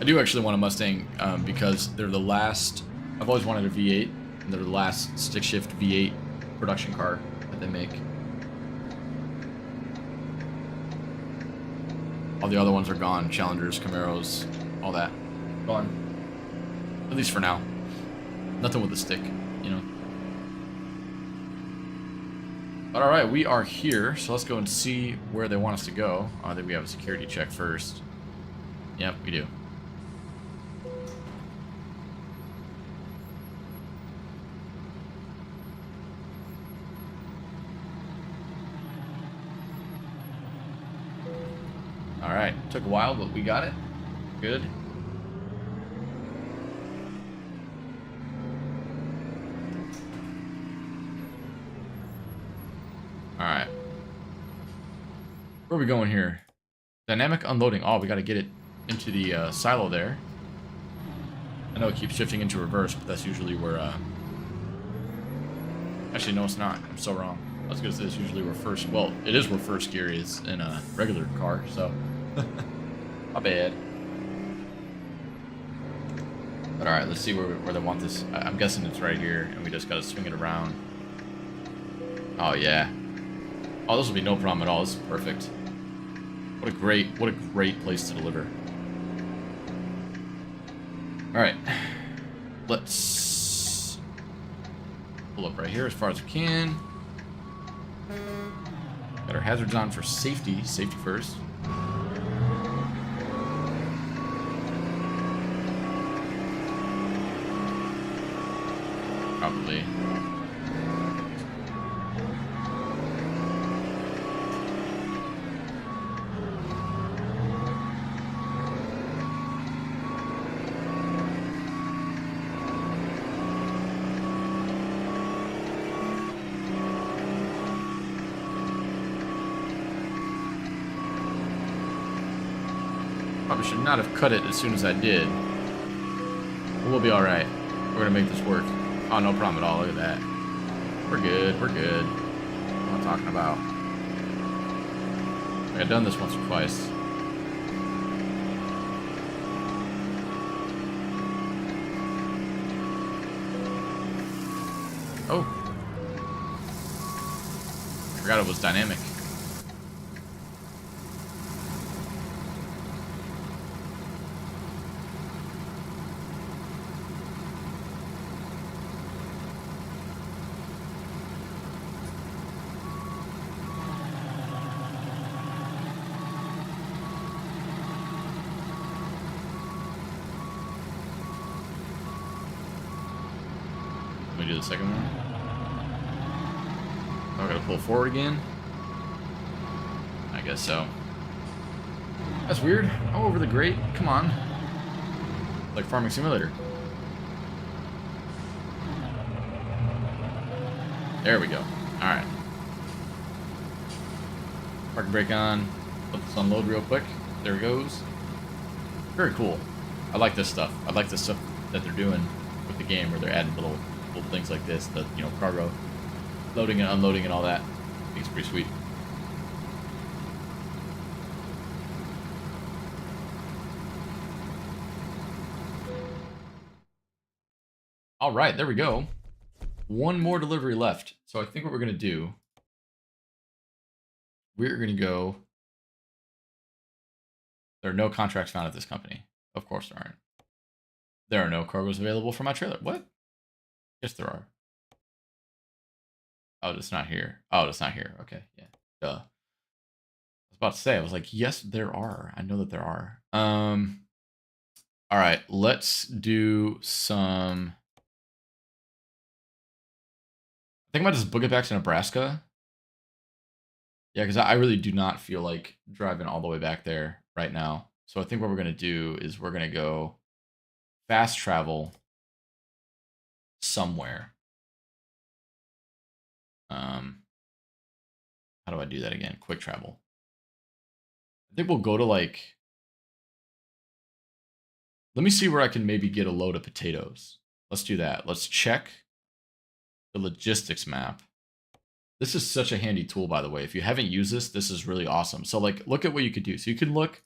I do actually want a Mustang because they're the last. I've always wanted a V8, and they're the last stick shift V8 production car that they make. All the other ones are gone. Challengers, Camaros, all that. Gone. At least for now. Nothing with a stick, you know. But alright, we are here, so let's go and see where they want us to go. I think we have a security check first. Yep, we do. Alright, took a while, but we got it. Good. Alright. Where are we going here? Dynamic unloading. Oh, we got to get it into the silo there. I know it keeps shifting into reverse, but that's usually where... Actually, no, it's not. I'm so wrong. I was going to say it's usually where first... Well, it is where first gear is in a regular car, so... My bad. But alright, let's see where they want this. I'm guessing it's right here, and we just got to swing it around. Oh, yeah. Oh, this will be no problem at all. This is perfect. What a great place to deliver. Alright. Let's pull up right here as far as we can. Got our hazards on for safety. Safety first. Probably. Probably should not have cut it as soon as I did. But we'll be alright. We're gonna make this work. Oh, no problem at all. Look at that. We're good. We're good. What am I talking about? I've done this once or twice. Oh. Forgot it was dynamic. Let me do the second one. Oh, I gotta pull forward again? I guess so. That's weird. Oh, over the grate. Come on. Like Farming Simulator. There we go. Alright. Parking brake on. Let this unload real quick. There it goes. Very cool. I like this stuff. I like the stuff that they're doing with the game where they're adding little things like this, the cargo loading and unloading and all that. I think it's pretty sweet. All right, there we go. One more delivery left. So I think what we're gonna do, we're gonna go. There are no contracts found at this company. Of course there aren't. There are no cargoes available for my trailer. What? Yes, there are. Oh, it's not here. Oh, it's not here. Okay, yeah. Duh. I was about to say, I was like, yes, there are. I know that there are. All right, let's do some. I think I might just book it back to Nebraska. Yeah, because I really do not feel like driving all the way back there right now. So I think what we're going to do is we're going to go fast travel somewhere. How do I do that again? Quick travel. I think we'll go to like... Let me see where I can maybe get a load of potatoes. Let's do that. Let's check the logistics map. This is such a handy tool, by the way. If you haven't used this, this is really awesome. So like, look at what you could do. So you can look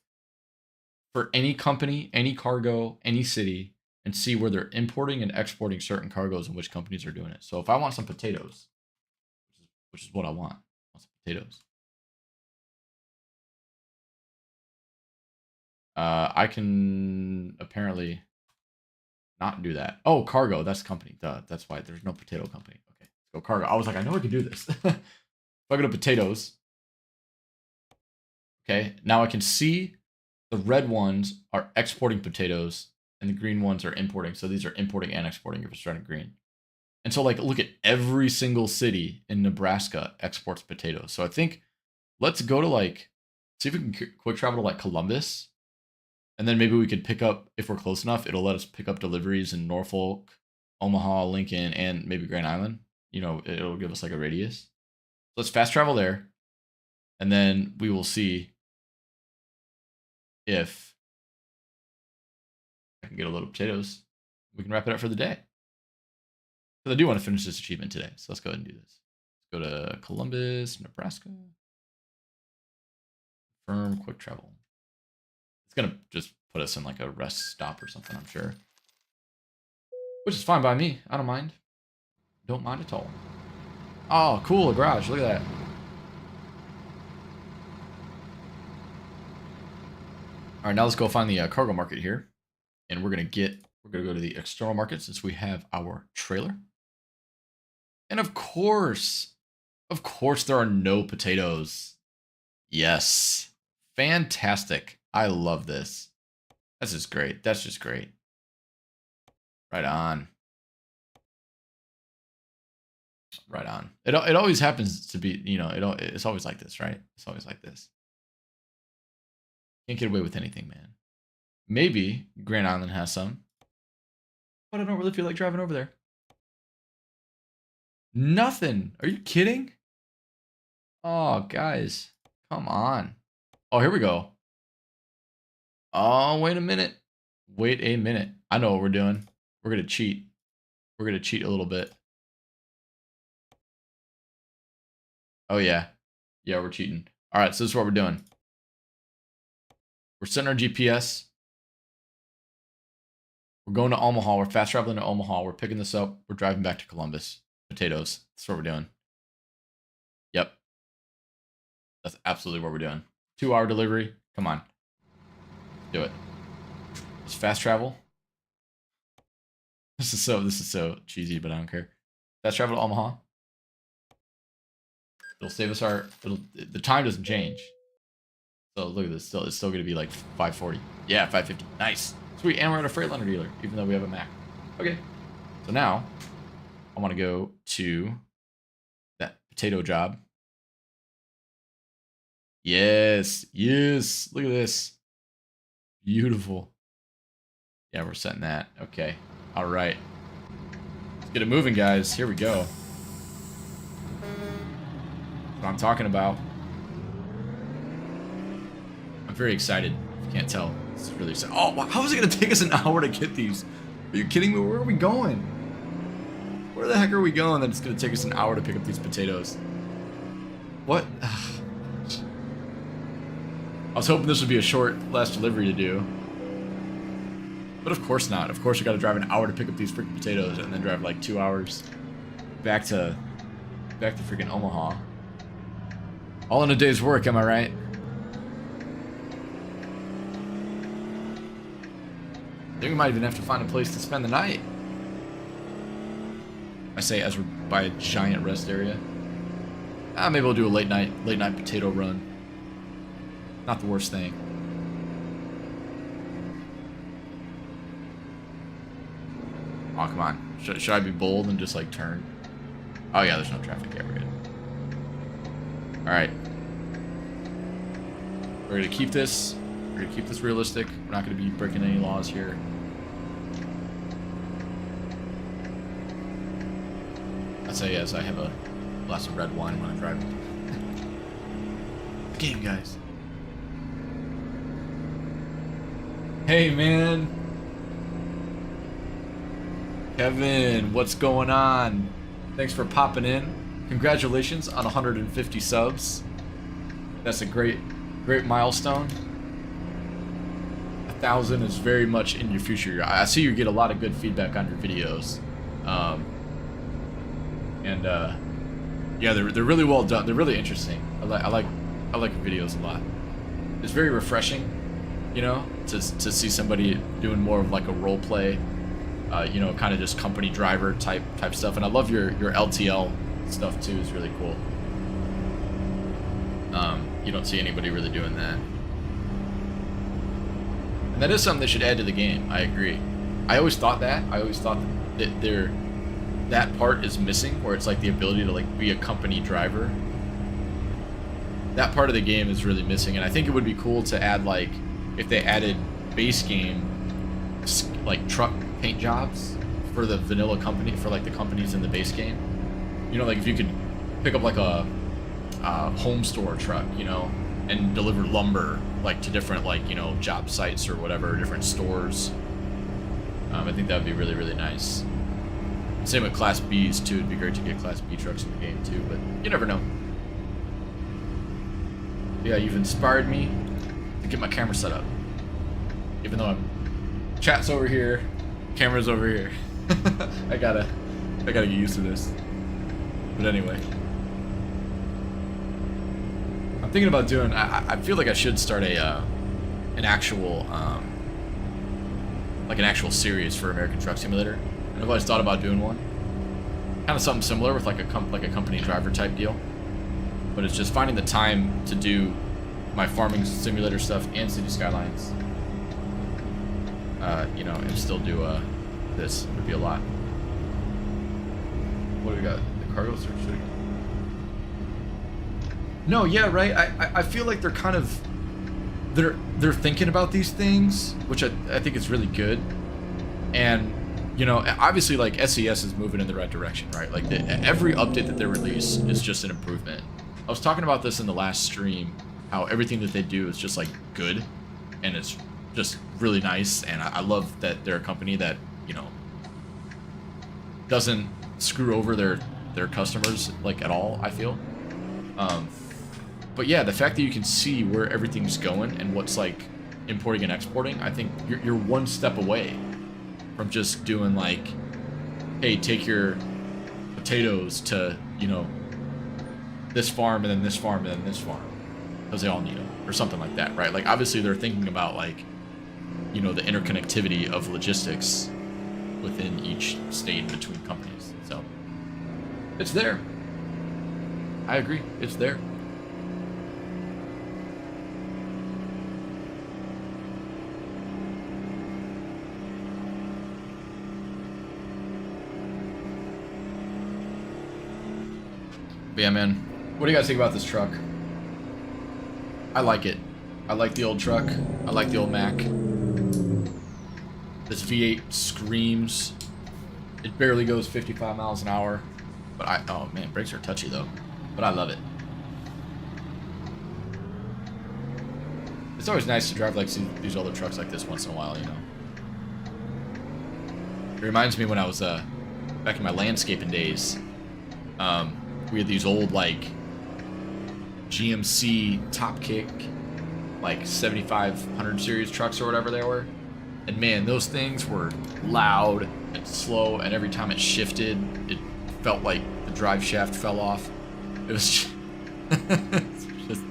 for any company, any cargo, any city, and see where they're importing and exporting certain cargoes and which companies are doing it. So if I want some potatoes, which is what I want some potatoes. I can apparently not do that. Oh, cargo, that's company. Duh, that's why there's no potato company. Okay, let's go cargo. I was like, I know I could do this. If I go to potatoes, okay, now I can see the red ones are exporting potatoes and the green ones are importing. So these are importing and exporting if it's running green. And so like, look at every single city in Nebraska exports potatoes. So I think let's go to like, see if we can quick travel to like Columbus. And then maybe we could pick up, if we're close enough, it'll let us pick up deliveries in Norfolk, Omaha, Lincoln, and maybe Grand Island. You know, it'll give us like a radius. So let's fast travel there. And then we will see if I can get a load of potatoes. We can wrap it up for the day. Because I do want to finish this achievement today. So let's go ahead and do this. Let's go to Columbus, Nebraska. Confirm quick travel. It's going to just put us in like a rest stop or something, I'm sure. Which is fine by me. I don't mind. Don't mind at all. Oh, cool. A garage. Look at that. All right, now let's go find the cargo market here. And we're going to go to the external market since we have our trailer. And of course, there are no potatoes. Yes. Fantastic. I love this. That's just great. That's just great. Right on. Right on. It always happens to be, you know, it's always like this, right? It's always like this. Can't get away with anything, man. Maybe Grand Island has some. But I don't really feel like driving over there. Nothing. Are you kidding? Oh, guys. Come on. Oh, here we go. Oh, wait a minute. Wait a minute. I know what we're doing. We're going to cheat. We're going to cheat a little bit. Oh, yeah. Yeah, we're cheating. All right, so this is what we're doing. We're setting our GPS. We're going to Omaha. We're fast traveling to Omaha. We're picking this up. We're driving back to Columbus. Potatoes. That's what we're doing. Yep. That's absolutely what we're doing. 2-hour delivery. Come on. Do it. Let's fast travel. This is so cheesy, but I don't care. Fast travel to Omaha. It'll save us the time doesn't change. So look at this. It's still going to be like 540. Yeah, 550. Nice. Sweet. And we're at a Freightliner dealer, even though we have a Mack. Okay. So now I want to go to that potato job. Yes. Yes. Look at this. Beautiful. Yeah, we're setting that. Okay. All right. Let's get it moving, guys. Here we go. That's what I'm talking about. I'm very excited. If you can't tell. It's really exciting. Oh, how is it going to take us an hour to get these? Are you kidding me? Where are we going? Where the heck are we going that it's going to take us an hour to pick up these potatoes? What? I was hoping this would be a short last delivery to do. But of course not. Of course, you got to drive an hour to pick up these freaking potatoes and then drive like 2 hours back to freaking Omaha. All in a day's work, am I right? I think we might even have to find a place to spend the night. I say as we're by a giant rest area. Maybe we'll do a late night potato run. Not the worst thing. Oh, come on. Should I be bold and just like turn? Oh yeah, there's no traffic. Yeah, we're good. Alright. We're gonna keep this. We're gonna keep this realistic. We're not gonna be breaking any laws here. I'd say yes, I have a glass of red wine when I'm driving. The game, guys. Hey, man. Kevin, what's going on? Thanks for popping in. Congratulations on 150 subs. That's a great milestone. 1,000 is very much in your future. I see you get a lot of good feedback on your videos. Yeah, they're really well done. They're really interesting. I like your videos a lot. It's very refreshing, you know, to see somebody doing more of like a role play, you know, kind of just company driver type stuff. And I love your LTL stuff too. Is really cool. You don't see anybody really doing that. And that is something they should add to the game. I agree. I always thought that. I always thought that that part is missing, where it's like the ability to like be a company driver. That part of the game is really missing, and I think it would be cool to add, like, if they added base game like truck paint jobs for the vanilla company, for like the companies in the base game. You know, like if you could pick up like a home store truck, you know, and deliver lumber like to different, like, you know, job sites or whatever, different stores. I think that would be really, really nice. Same with Class Bs too. It'd be great to get Class B trucks in the game too, but you never know. Yeah, you've inspired me to get my camera set up. Even though chat's over here, camera's over here. I gotta get used to this. But anyway, I'm thinking about doing. I feel like I should start an actual like an actual series for American Truck Simulator. I've always thought about doing one. Kind of something similar with like a company driver type deal. But it's just finding the time to do my farming simulator stuff and City Skylines. You know, and still do this. It would be a lot. What do we got? The cargo search? No, yeah, right. I feel like they're kind of they're thinking about these things, which I think is really good. And you know, obviously, like, SES is moving in the right direction, right? Like, every update that they release is just an improvement. I was talking about this in the last stream, how everything that they do is just, like, good, and it's just really nice, and I love that they're a company that, you know, doesn't screw over their customers, like, at all, I feel. But yeah, the fact that you can see where everything's going and what's, like, importing and exporting, I think you're one step away from just doing like, hey, take your potatoes to, you know, this farm and then this farm and then this farm, because they all need them, or something like that, right? Like, obviously they're thinking about, like, you know, the interconnectivity of logistics within each state and between companies. So it's there. I agree, it's there. But yeah, man, what do you guys think about this truck? I like it. I like the old truck. I like the old Mack. This V8 screams. It barely goes 55 miles an hour. But oh man, brakes are touchy though. But I love it. It's always nice to drive like these older trucks like this once in a while, you know. It reminds me when I was back in my landscaping days. We had these old, like, GMC top kick, like 7500 series trucks or whatever they were. And man, those things were loud and slow, and every time it shifted, it felt like the drive shaft fell off. It was just, just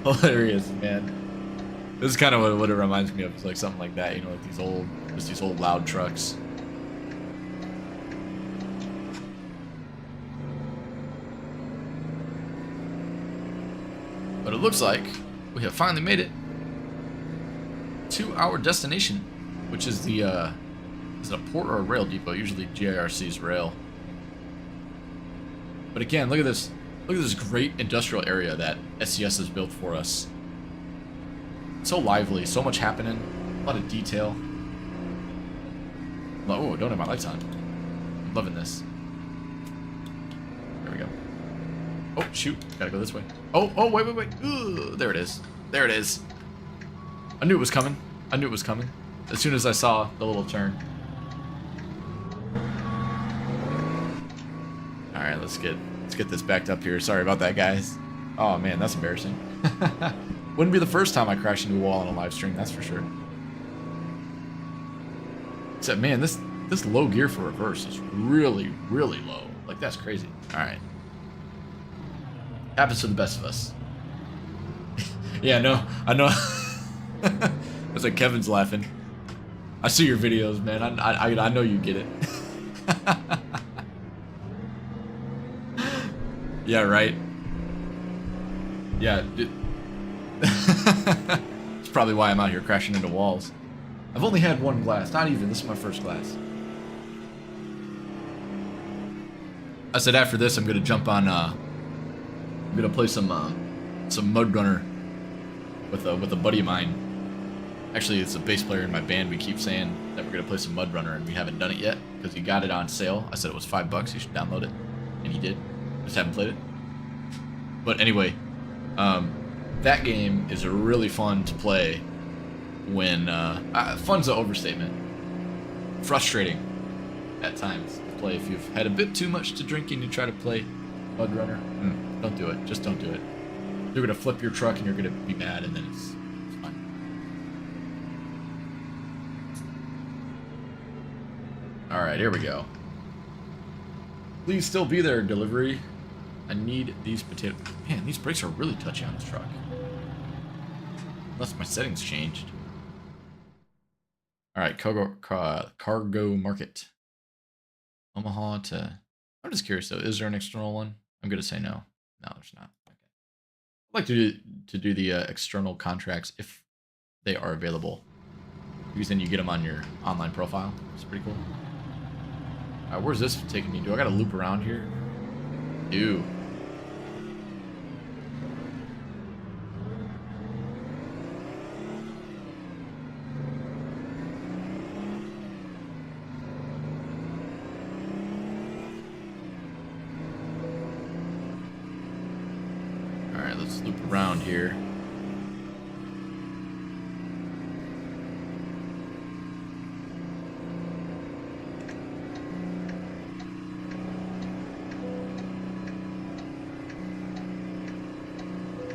hilarious, man. This is kind of what it reminds me of. It's like something like that, you know, like these old loud trucks. But it looks like we have finally made it to our destination, which is the, is it a port or a rail depot? Usually GIRC's rail. But again, look at this. Look at this great industrial area that SES has built for us. So lively, so much happening, a lot of detail. Oh, don't have my lights on. I'm loving this. There we go. Oh, shoot. Gotta go this way. Oh, wait. Ooh, there it is. There it is. I knew it was coming. I knew it was coming. As soon as I saw the little turn. Alright, let's get this backed up here. Sorry about that, guys. Oh, man, that's embarrassing. Wouldn't be the first time I crashed into a wall on a live stream, that's for sure. Except, man, this low gear for reverse is really, really low. Like, that's crazy. All right. Happens to the best of us. Yeah, no, I know. It's like Kevin's laughing. I see your videos, man. I know you get it. Yeah, right. Yeah. It's probably why I'm out here crashing into walls. I've only had one glass. Not even. This is my first glass. I said after this, I'm gonna jump on. I'm gonna play some Mud Runner with a buddy of mine. Actually, it's a bass player in my band. We keep saying that we're gonna play some Mud Runner, and we haven't done it yet because he got it on sale. I said it was $5. You should download it, and he did. Just haven't played it. But anyway, that game is really fun to play when fun's an overstatement. Frustrating at times to play if you've had a bit too much to drink and you try to play Mud Runner. Don't do it. Just don't do it. You're gonna flip your truck and you're gonna be mad, and then it's fun. All right, here we go. Please still be there, delivery. I need these potatoes. Man, these brakes are really touchy on this truck. Unless my settings changed. All right, cargo market. Omaha to... I'm just curious though, is there an external one? I'm gonna say no. No, there's not. Okay. I'd like to do the external contracts if they are available. Because then you get them on your online profile. It's pretty cool. All right, where's this taking me? Do I gotta loop around here? Ew. Alright, let's loop around here.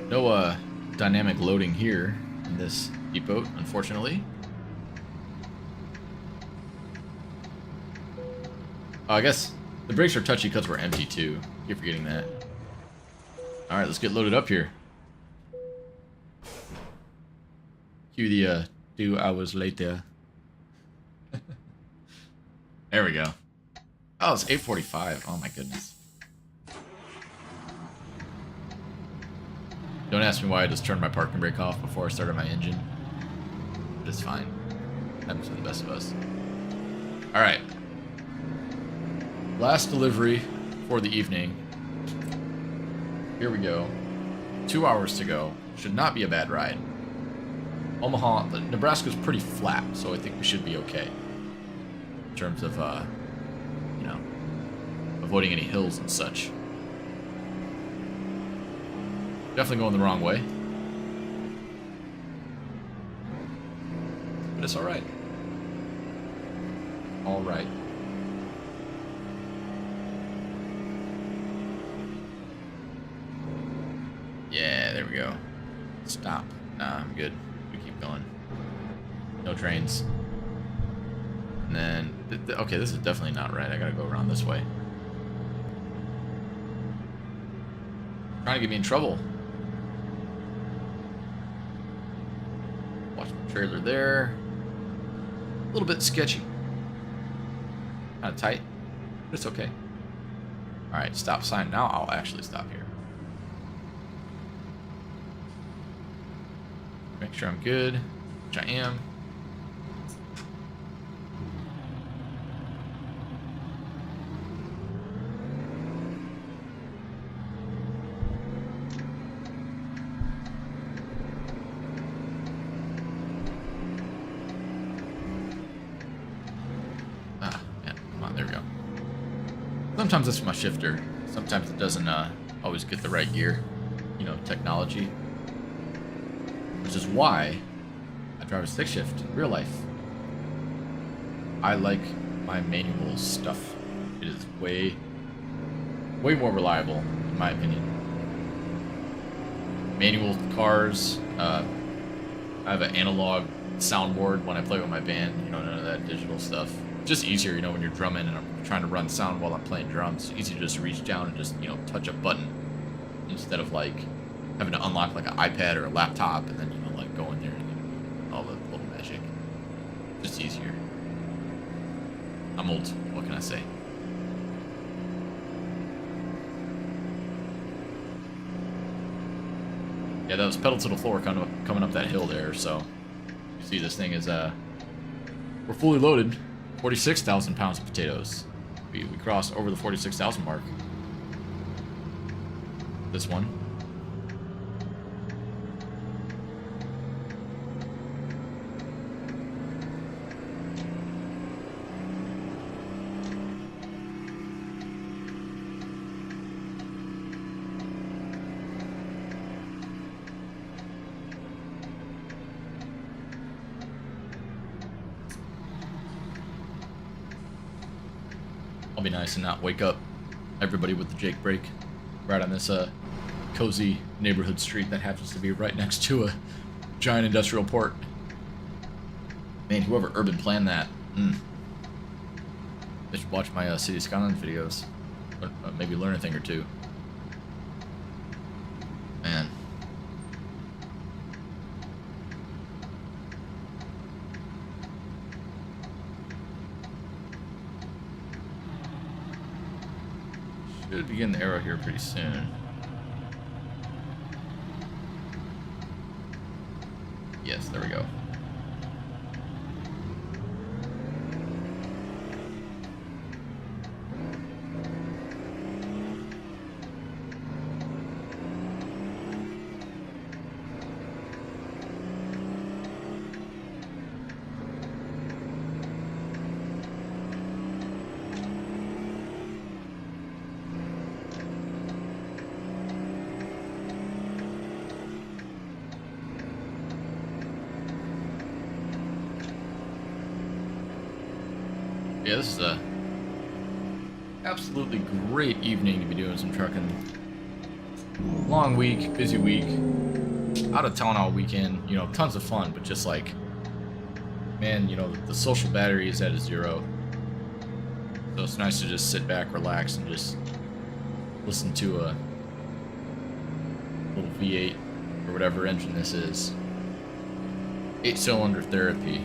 No dynamic loading here in this depot, unfortunately. Oh, I guess the brakes are touchy because we're empty too. Keep forgetting that. Alright, let's get loaded up here. Cue the 2 hours later. There we go. Oh, it's 8:45. Oh my goodness. Don't ask me why I just turned my parking brake off before I started my engine. But it's fine. Happens to the best of us. Alright. Last delivery for the evening. Here we go. 2 hours to go. Should not be a bad ride. Omaha, Nebraska's pretty flat, so I think we should be okay. In terms of, you know, avoiding any hills and such. Definitely going the wrong way. But it's alright. Alright. Yeah, there we go. Stop. Nah, I'm good. We keep going. No trains. And then... okay, this is definitely not right. I gotta go around this way. Trying to get me in trouble. Watch my trailer there. A little bit sketchy. Kind of tight, but it's okay. Alright, stop sign. Now I'll actually stop here. Make sure I'm good, which I am. There we go. Sometimes it's my shifter. Sometimes it doesn't always get the right gear. You know, technology. Which is why I drive a stick shift in real life. I like my manual stuff. It is way more reliable, in my opinion. Manual cars. I have an analog soundboard when I play with my band. You know, none of that digital stuff. Just easier, you know, when you're drumming and I'm trying to run sound while I'm playing drums. It's easy to just reach down and just, you know, touch a button instead of like having to unlock like an iPad or a laptop and then, you know, like go in there and all the little magic. Just easier. I'm old school, what can I say? Yeah, that was pedal to the floor coming up that hill there, so you see this thing is we're fully loaded. 46,000 pounds of potatoes. We crossed over the 46,000 mark. This one. I'll be nice and not wake up everybody with the Jake brake right on this cozy neighborhood street that happens to be right next to a giant industrial port. Man, whoever urban planned that, they should watch my City Skyline videos. Or, maybe learn a thing or two. Man. Should begin the arrow here pretty soon. Yes, there we go. Yeah, this is a absolutely great evening to be doing some trucking. Long week, busy week, out of town all weekend, you know, tons of fun, but just like, man, you know, the social battery is at a 0. So it's nice to just sit back, relax, and just listen to a little V8 or whatever engine this is. 8-cylinder therapy.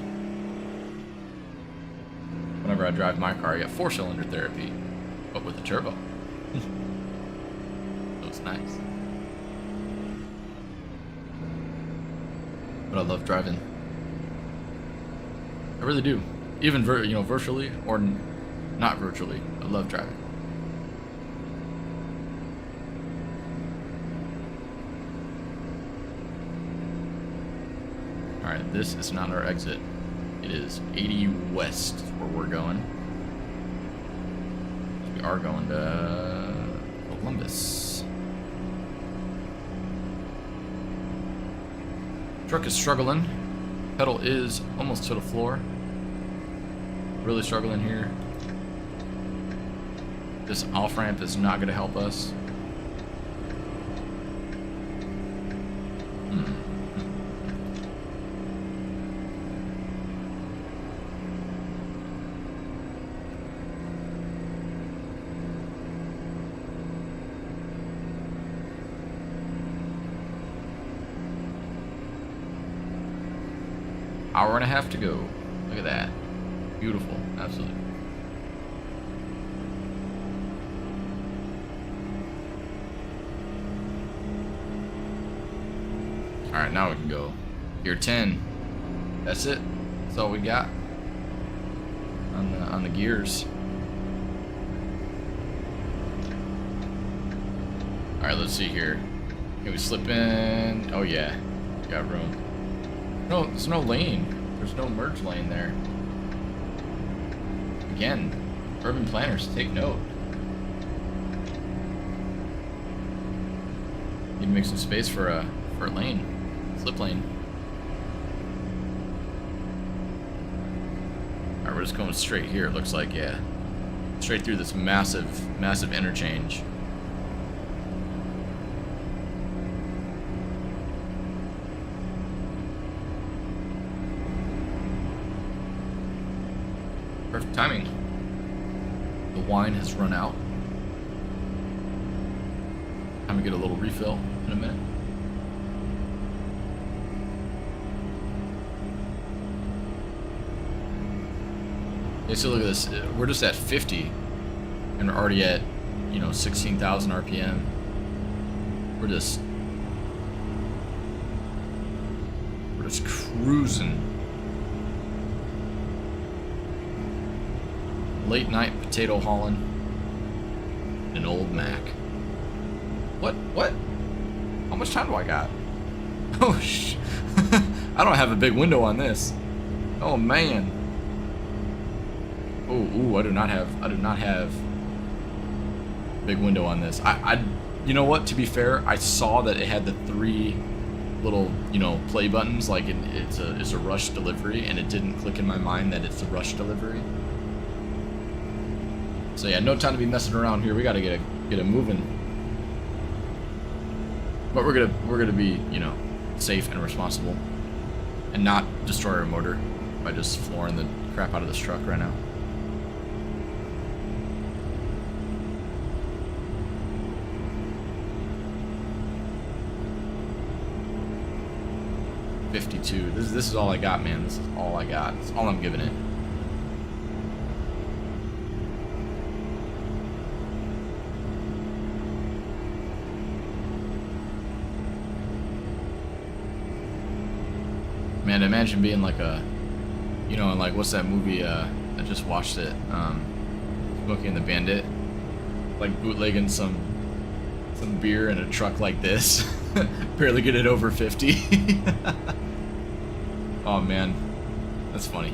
Whenever I drive my car, I get 4-cylinder therapy, but with a turbo. So it's nice. But I love driving. I really do. Even you know, virtually or not virtually, I love driving. All right, this is not our exit. It is 80 west where we're going. We are going to Columbus. Truck is struggling. Pedal is almost to the floor. Really struggling here. This off ramp is not going to help us. Hour and a half to go. Look at that. Beautiful. Absolutely. Alright, now we can go. Gear 10. That's it. That's all we got on the gears. Alright, let's see here. Can we slip in? Oh yeah. Got room. No, there's no lane. There's no merge lane there. Again, urban planners, take note. Need to make some space for a lane, slip lane. All right, we're just going straight here. It looks like, yeah, straight through this massive interchange. timing. The wine has run out. Time to get a little refill in a minute. Okay, so look at this. We're just at 50, and we're already at, you know, 16,000 RPM. We're just cruising. Late night potato hauling. An old Mack. What? How much time do I got? Oh I don't have a big window on this. Oh man. Oh, I do not have a big window on this. You know what? To be fair, I saw that it had the 3 little, you know, play buttons, like it's a rush delivery, and it didn't click in my mind that it's a rush delivery. So yeah, no time to be messing around here. We gotta get it moving. But we're gonna be, you know, safe and responsible, and not destroy our motor by just flooring the crap out of this truck right now. $52. This is all I got, man. This is all I got. It's all I'm giving it. Man, imagine being like a, you know, like, what's that movie? I just watched it. Smokey and the Bandit. Like bootlegging some beer in a truck like this. Barely get it over 50. Oh man, that's funny.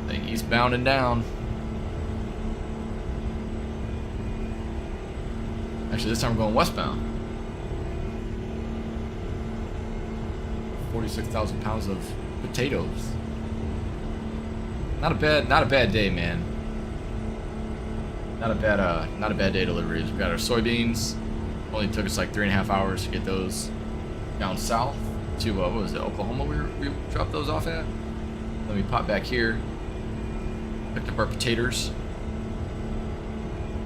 I think he's bounding down. Actually, this time we're going westbound. 46,000 pounds of potatoes. Not a bad day, man. Not a bad day deliveries. We got our soybeans. Only took us like 3.5 hours to get those down south to what was it, Oklahoma? We dropped those off at. Let me pop back here. Picked up our potatoes.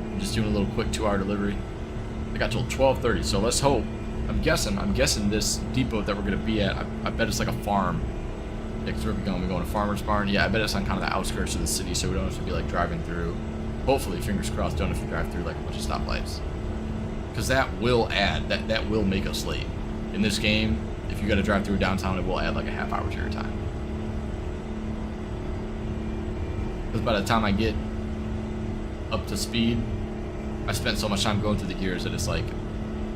I'm just doing a little quick 2-hour delivery. I got till 12:30, so let's hope. I'm guessing this depot that we're gonna be at. I bet it's like a farm. Yeah, 'cause we're going to farmer's barn. Yeah, I bet it's on kind of the outskirts of the city, so we don't have to be like driving through. Hopefully, fingers crossed, don't have to drive through like a bunch of stoplights. Because that will add, that will make us late. In this game, if you got to drive through downtown, it will add like a half hour to your time. Because by the time I get up to speed, I spent so much time going through the gears that it's like,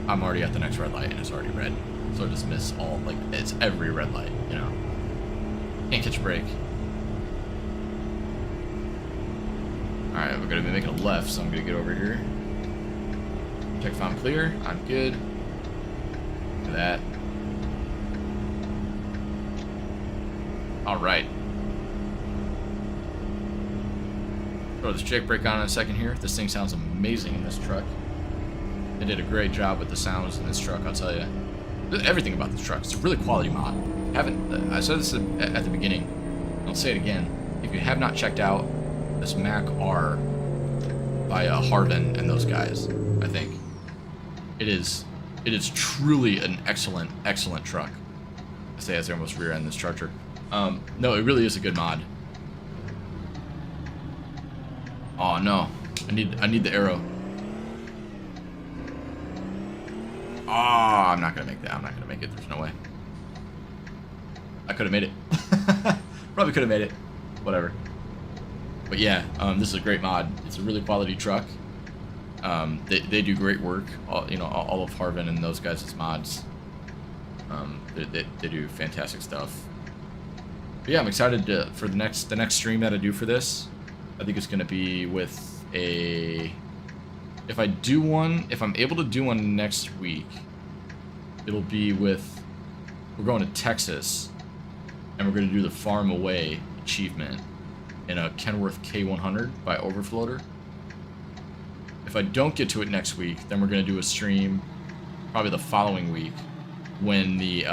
I'm already at the next red light and it's already red. So I just miss all, like, it's every red light, you know. Can't catch a break. Alright, we're going to be making a left, so I'm going to get over here. Check if I'm clear. I'm good. Look at that. Alright. Throw this Jake brake on in a second here. This thing sounds amazing in this truck. They did a great job with the sounds in this truck, I'll tell you. Everything about this truck. It's a really quality mod. I said this at the beginning. I'll say it again. If you have not checked out this Mack R by Harvin and those guys, I think it is truly an excellent truck. I say as I almost rear end this Charger. No, it really is a good mod. Oh no, I need the arrow. Oh, I'm not gonna make that. I'm not gonna make it. There's no way. I could have made it. Probably could have made it. Whatever. But yeah, this is a great mod. It's a really quality truck. They do great work. All of Harvin and those guys' mods. They do fantastic stuff. But yeah, I'm excited for the next stream that I do for this. I think it's gonna be with a. If I'm able to do one next week, it'll be with. We're going to Texas, and we're going to do the Farm Away achievement in a Kenworth K100 by Overfloater. If I don't get to it next week, then we're going to do a stream probably the following week when the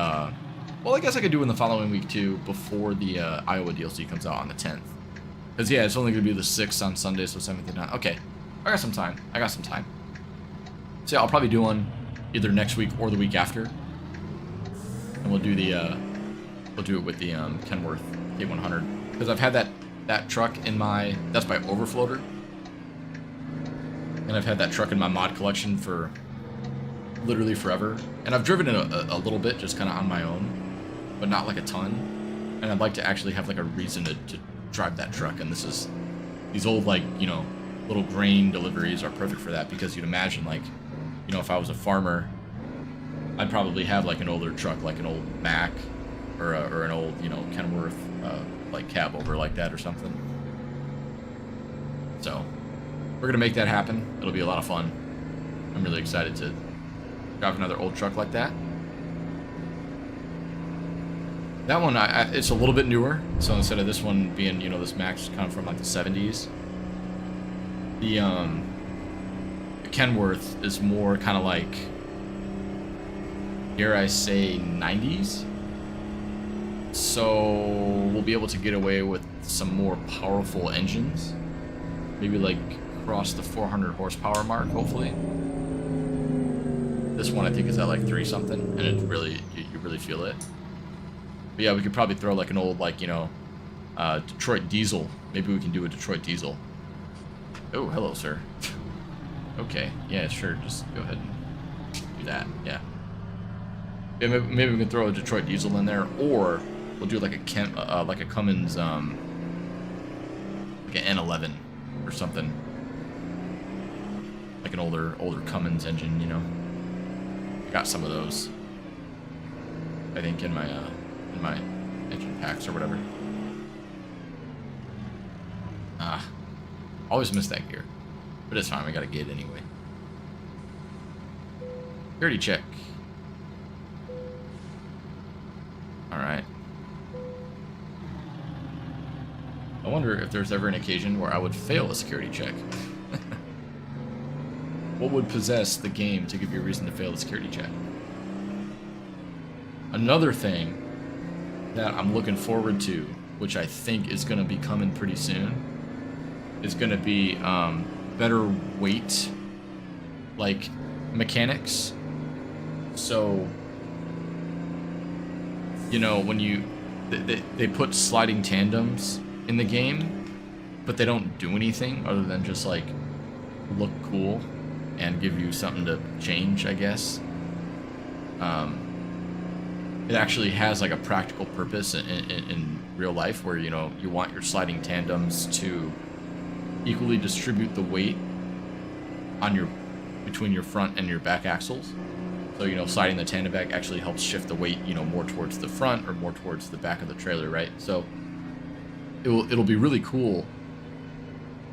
Well, I guess I could do in the following week too, before the Iowa DLC comes out on the 10th. Because yeah, it's only gonna be the 6th on Sunday, so 7th and 9th. Okay, I got some time. So yeah, I'll probably do one either next week or the week after, and we'll do it with the Kenworth K100, because I've had that truck in my, that's my overfloater, and I've had that truck in my mod collection for literally forever, and I've driven it a little bit, just kind of on my own, but not like a ton, and I'd like to actually have like a reason to drive that truck. And these old, like, you know, little grain deliveries are perfect for that, because you'd imagine, like, you know, if I was a farmer, I'd probably have like an older truck, like an old Mack or an old, you know, Kenworth like cab over like that or something. So we're gonna make that happen. It'll be a lot of fun. I'm really excited to drive another old truck like that. That one, it's a little bit newer, so instead of this one being, you know, this Mack's kind of from like the 70s, the Kenworth is more kind of like, dare I say, 90s. So we'll be able to get away with some more powerful engines, maybe like cross the 400 horsepower mark, hopefully. This one I think is at like 3 something, and it really, you really feel it. But yeah, we could probably throw like an old, like, you know, Detroit diesel. Maybe we can do a Detroit diesel. Oh, hello, sir. Okay, yeah, sure, just go ahead and do that, yeah. Yeah, maybe we can throw a Detroit diesel in there, or we'll do like a Cummins, like an N11 or something. Like an older Cummins engine, you know. I got some of those, I think, in my engine packs or whatever. Always miss that gear, but it's fine. We gotta get it anyway. Security check. All right. I wonder if there's ever an occasion where I would fail a security check. What would possess the game to give you a reason to fail a security check? Another thing that I'm looking forward to, which I think is going to be coming pretty soon, is going to be better weight, like, mechanics. So, you know, when they put sliding tandems in the game, but they don't do anything other than just, like, look cool and give you something to change, I guess. It actually has like a practical purpose in real life, where, you know, you want your sliding tandems to equally distribute the weight on between your front and your back axles. So, you know, sliding the tandem back actually helps shift the weight, you know, more towards the front or more towards the back of the trailer, right? So it'll be really cool.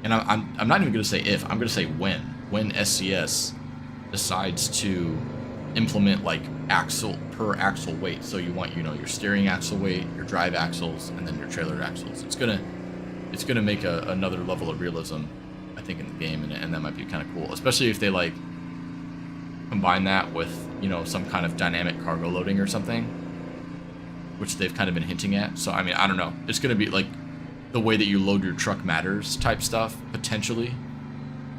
And I'm not even gonna say if, I'm gonna say when SCS decides to implement like axle per axle weight. So you want, you know, your steering axle weight, your drive axles, and then your trailer axles. It's gonna make another level of realism, I think, in the game, and that might be kind of cool, especially if they like combine that with, you know, some kind of dynamic cargo loading or something, which they've kind of been hinting at. So I mean, I don't know, it's gonna be like the way that you load your truck matters type stuff, potentially.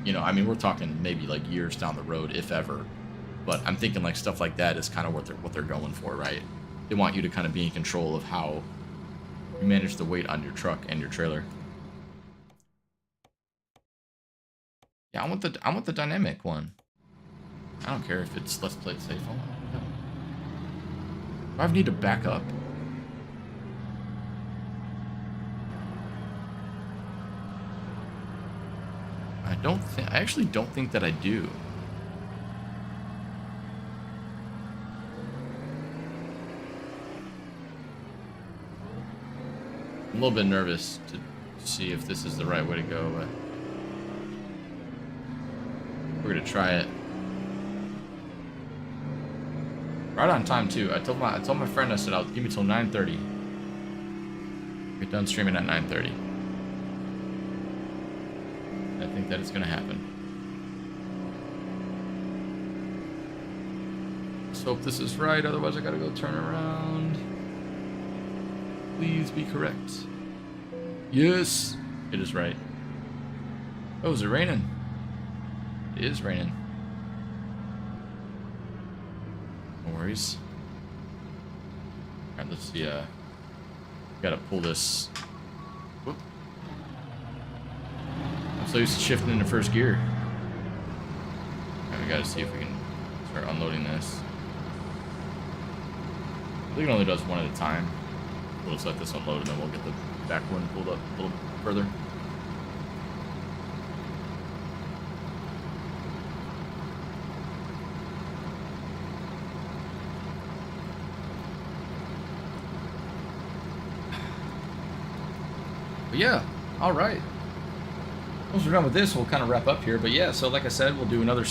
You know, I mean, we're talking maybe like years down the road, if ever. But I'm thinking like stuff like that is kind of what they're going for, right? They want you to kind of be in control of how you manage the weight on your truck and your trailer. Yeah, I want the dynamic one. I don't care if it's let's play it safe. Oh, no. Do I need to back up? I actually don't think that I do. I'm a little bit nervous to see if this is the right way to go, but we're gonna try it. Right on time too. I told my friend, I said I'll give me till 9:30. Get done streaming at 9:30. I think that it's gonna happen. Let's hope this is right, otherwise I gotta go turn around. Please be correct. Yes, it is right. Oh, is it raining? It is raining. No worries. Alright, let's see, gotta pull this. Whoop. I'm so used to shifting into first gear. Alright, we gotta see if we can start unloading this. I think it only does one at a time. We'll just let this unload and then we'll get the back one pulled up a little further. But yeah, all right. Once we're done with this, we'll kind of wrap up here. But yeah, so like I said, we'll do another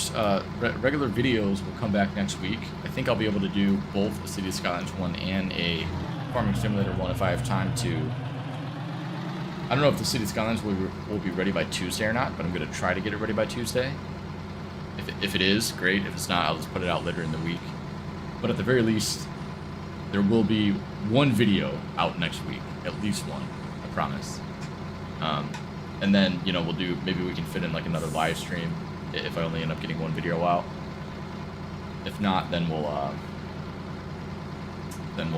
regular videos. Will come back next week. I think I'll be able to do both a City Skylines one and a Farming Simulator one if I have time to. I don't know if the City Skylines will be ready by Tuesday or not, but I'm going to try to get it ready by Tuesday. If it is, great. If it's not, I'll just put it out later in the week. But at the very least, there will be one video out next week. At least one, I promise. And then, you know, we'll do, maybe we can fit in like another live stream if I only end up getting one video out. If not, then we'll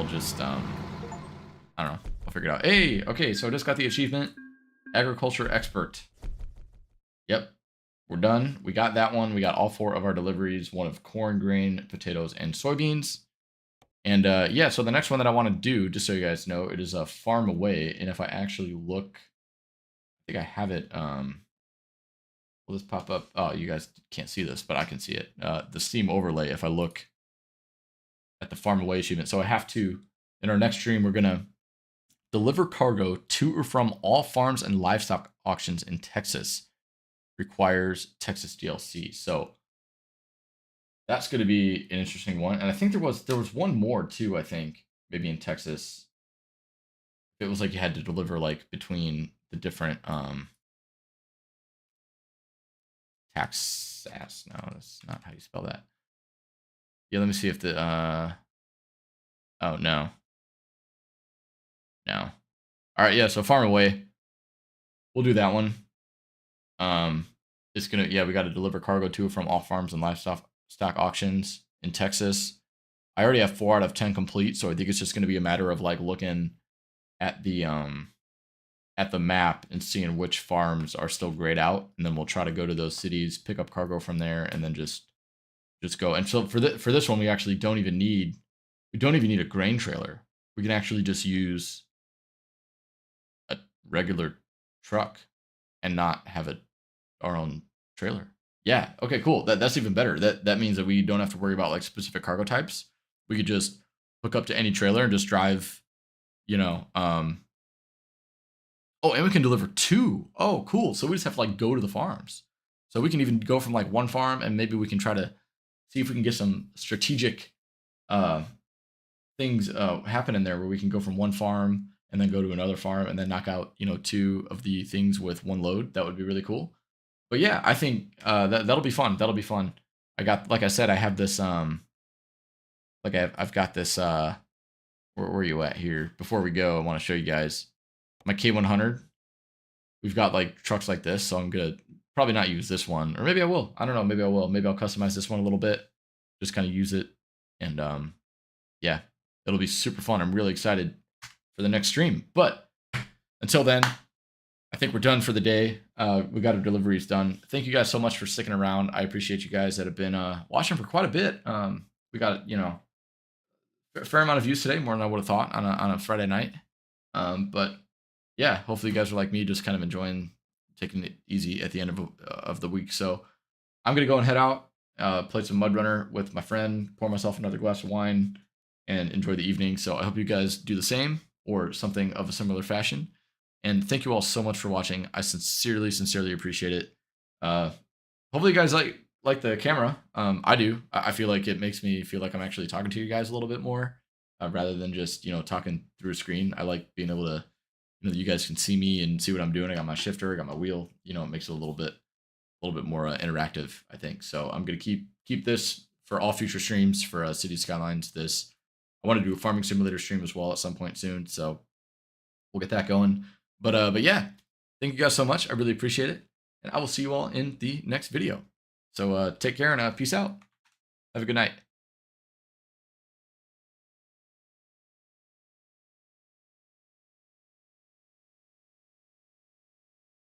just, I don't know, I'll figure it out. Hey, okay, so I just got the achievement, Agriculture Expert. Yep, we're done. We got that one. We got all 4 of our deliveries, one of corn, grain, potatoes, and soybeans. And yeah, so the next one that I want to do, just so you guys know, it is a farm away. And if I actually look, I think I have it. Will this pop up? Oh, you guys can't see this, but I can see it. The Steam overlay. If I look at the farm away achievement, so I have to. In our next stream, we're gonna deliver cargo to or from all farms and livestock auctions in Texas. Requires Texas DLC. So that's going to be an interesting one. And I think there was one more too. I think maybe in Texas, it was like you had to deliver like between the different Texas. No, that's not how you spell that. Yeah, let me see if the oh no. No. All right, yeah, so farm away. We'll do that one. It's gonna, yeah, we got to deliver cargo to from all farms and livestock auctions in Texas. I already have 4 out of 10 complete, so I think it's just gonna be a matter of like looking at the map and seeing which farms are still grayed out, and then we'll try to go to those cities, pick up cargo from there, and then just go. And so for this one, we actually don't even need a grain trailer. We can actually just use a regular truck and not have our own trailer. Yeah. Okay. Cool. That's even better. That means that we don't have to worry about like specific cargo types. We could just hook up to any trailer and just drive. You know. Oh, and we can deliver 2. Oh, cool. So we just have to like go to the farms. So we can even go from like one farm, and maybe we can try to see if we can get some strategic things happen in there where we can go from one farm and then go to another farm and then knock out, you know, 2 of the things with one load. That would be really cool. But yeah, I think that'll be fun. That'll be fun. I got, like I said, I have this like I've got this where are you at here? Before we go, I want to show you guys my K100. We've got like trucks like this, so I'm gonna probably not use this one, or maybe I will. I don't know. Maybe I will. Maybe I'll customize this one a little bit, just kind of use it, and yeah, it'll be super fun. I'm really excited for the next stream. But until then, I think we're done for the day. We got our deliveries done. Thank you guys so much for sticking around. I appreciate you guys that have been watching for quite a bit. We got, you know, a fair amount of views today, more than I would have thought on a Friday night. But yeah, hopefully you guys are like me, just kind of enjoying taking it easy at the end of the week. So I'm gonna go and head out, play some Mud Runner with my friend, pour myself another glass of wine, and enjoy the evening. So I hope you guys do the same or something of a similar fashion. And thank you all so much for watching. I sincerely appreciate it. Hopefully you guys like the camera. I do. I feel like it makes me feel like I'm actually talking to you guys a little bit more, rather than just, you know, talking through a screen. I like being able to, you know, you guys can see me and see what I'm doing. I got my shifter, I got my wheel. You know, it makes it a little bit more interactive, I think. So I'm gonna keep this for all future streams for City Skylines. I want to do a farming simulator stream as well at some point soon. So we'll get that going. But yeah, thank you guys so much. I really appreciate it. And I will see you all in the next video. So take care and peace out. Have a good night.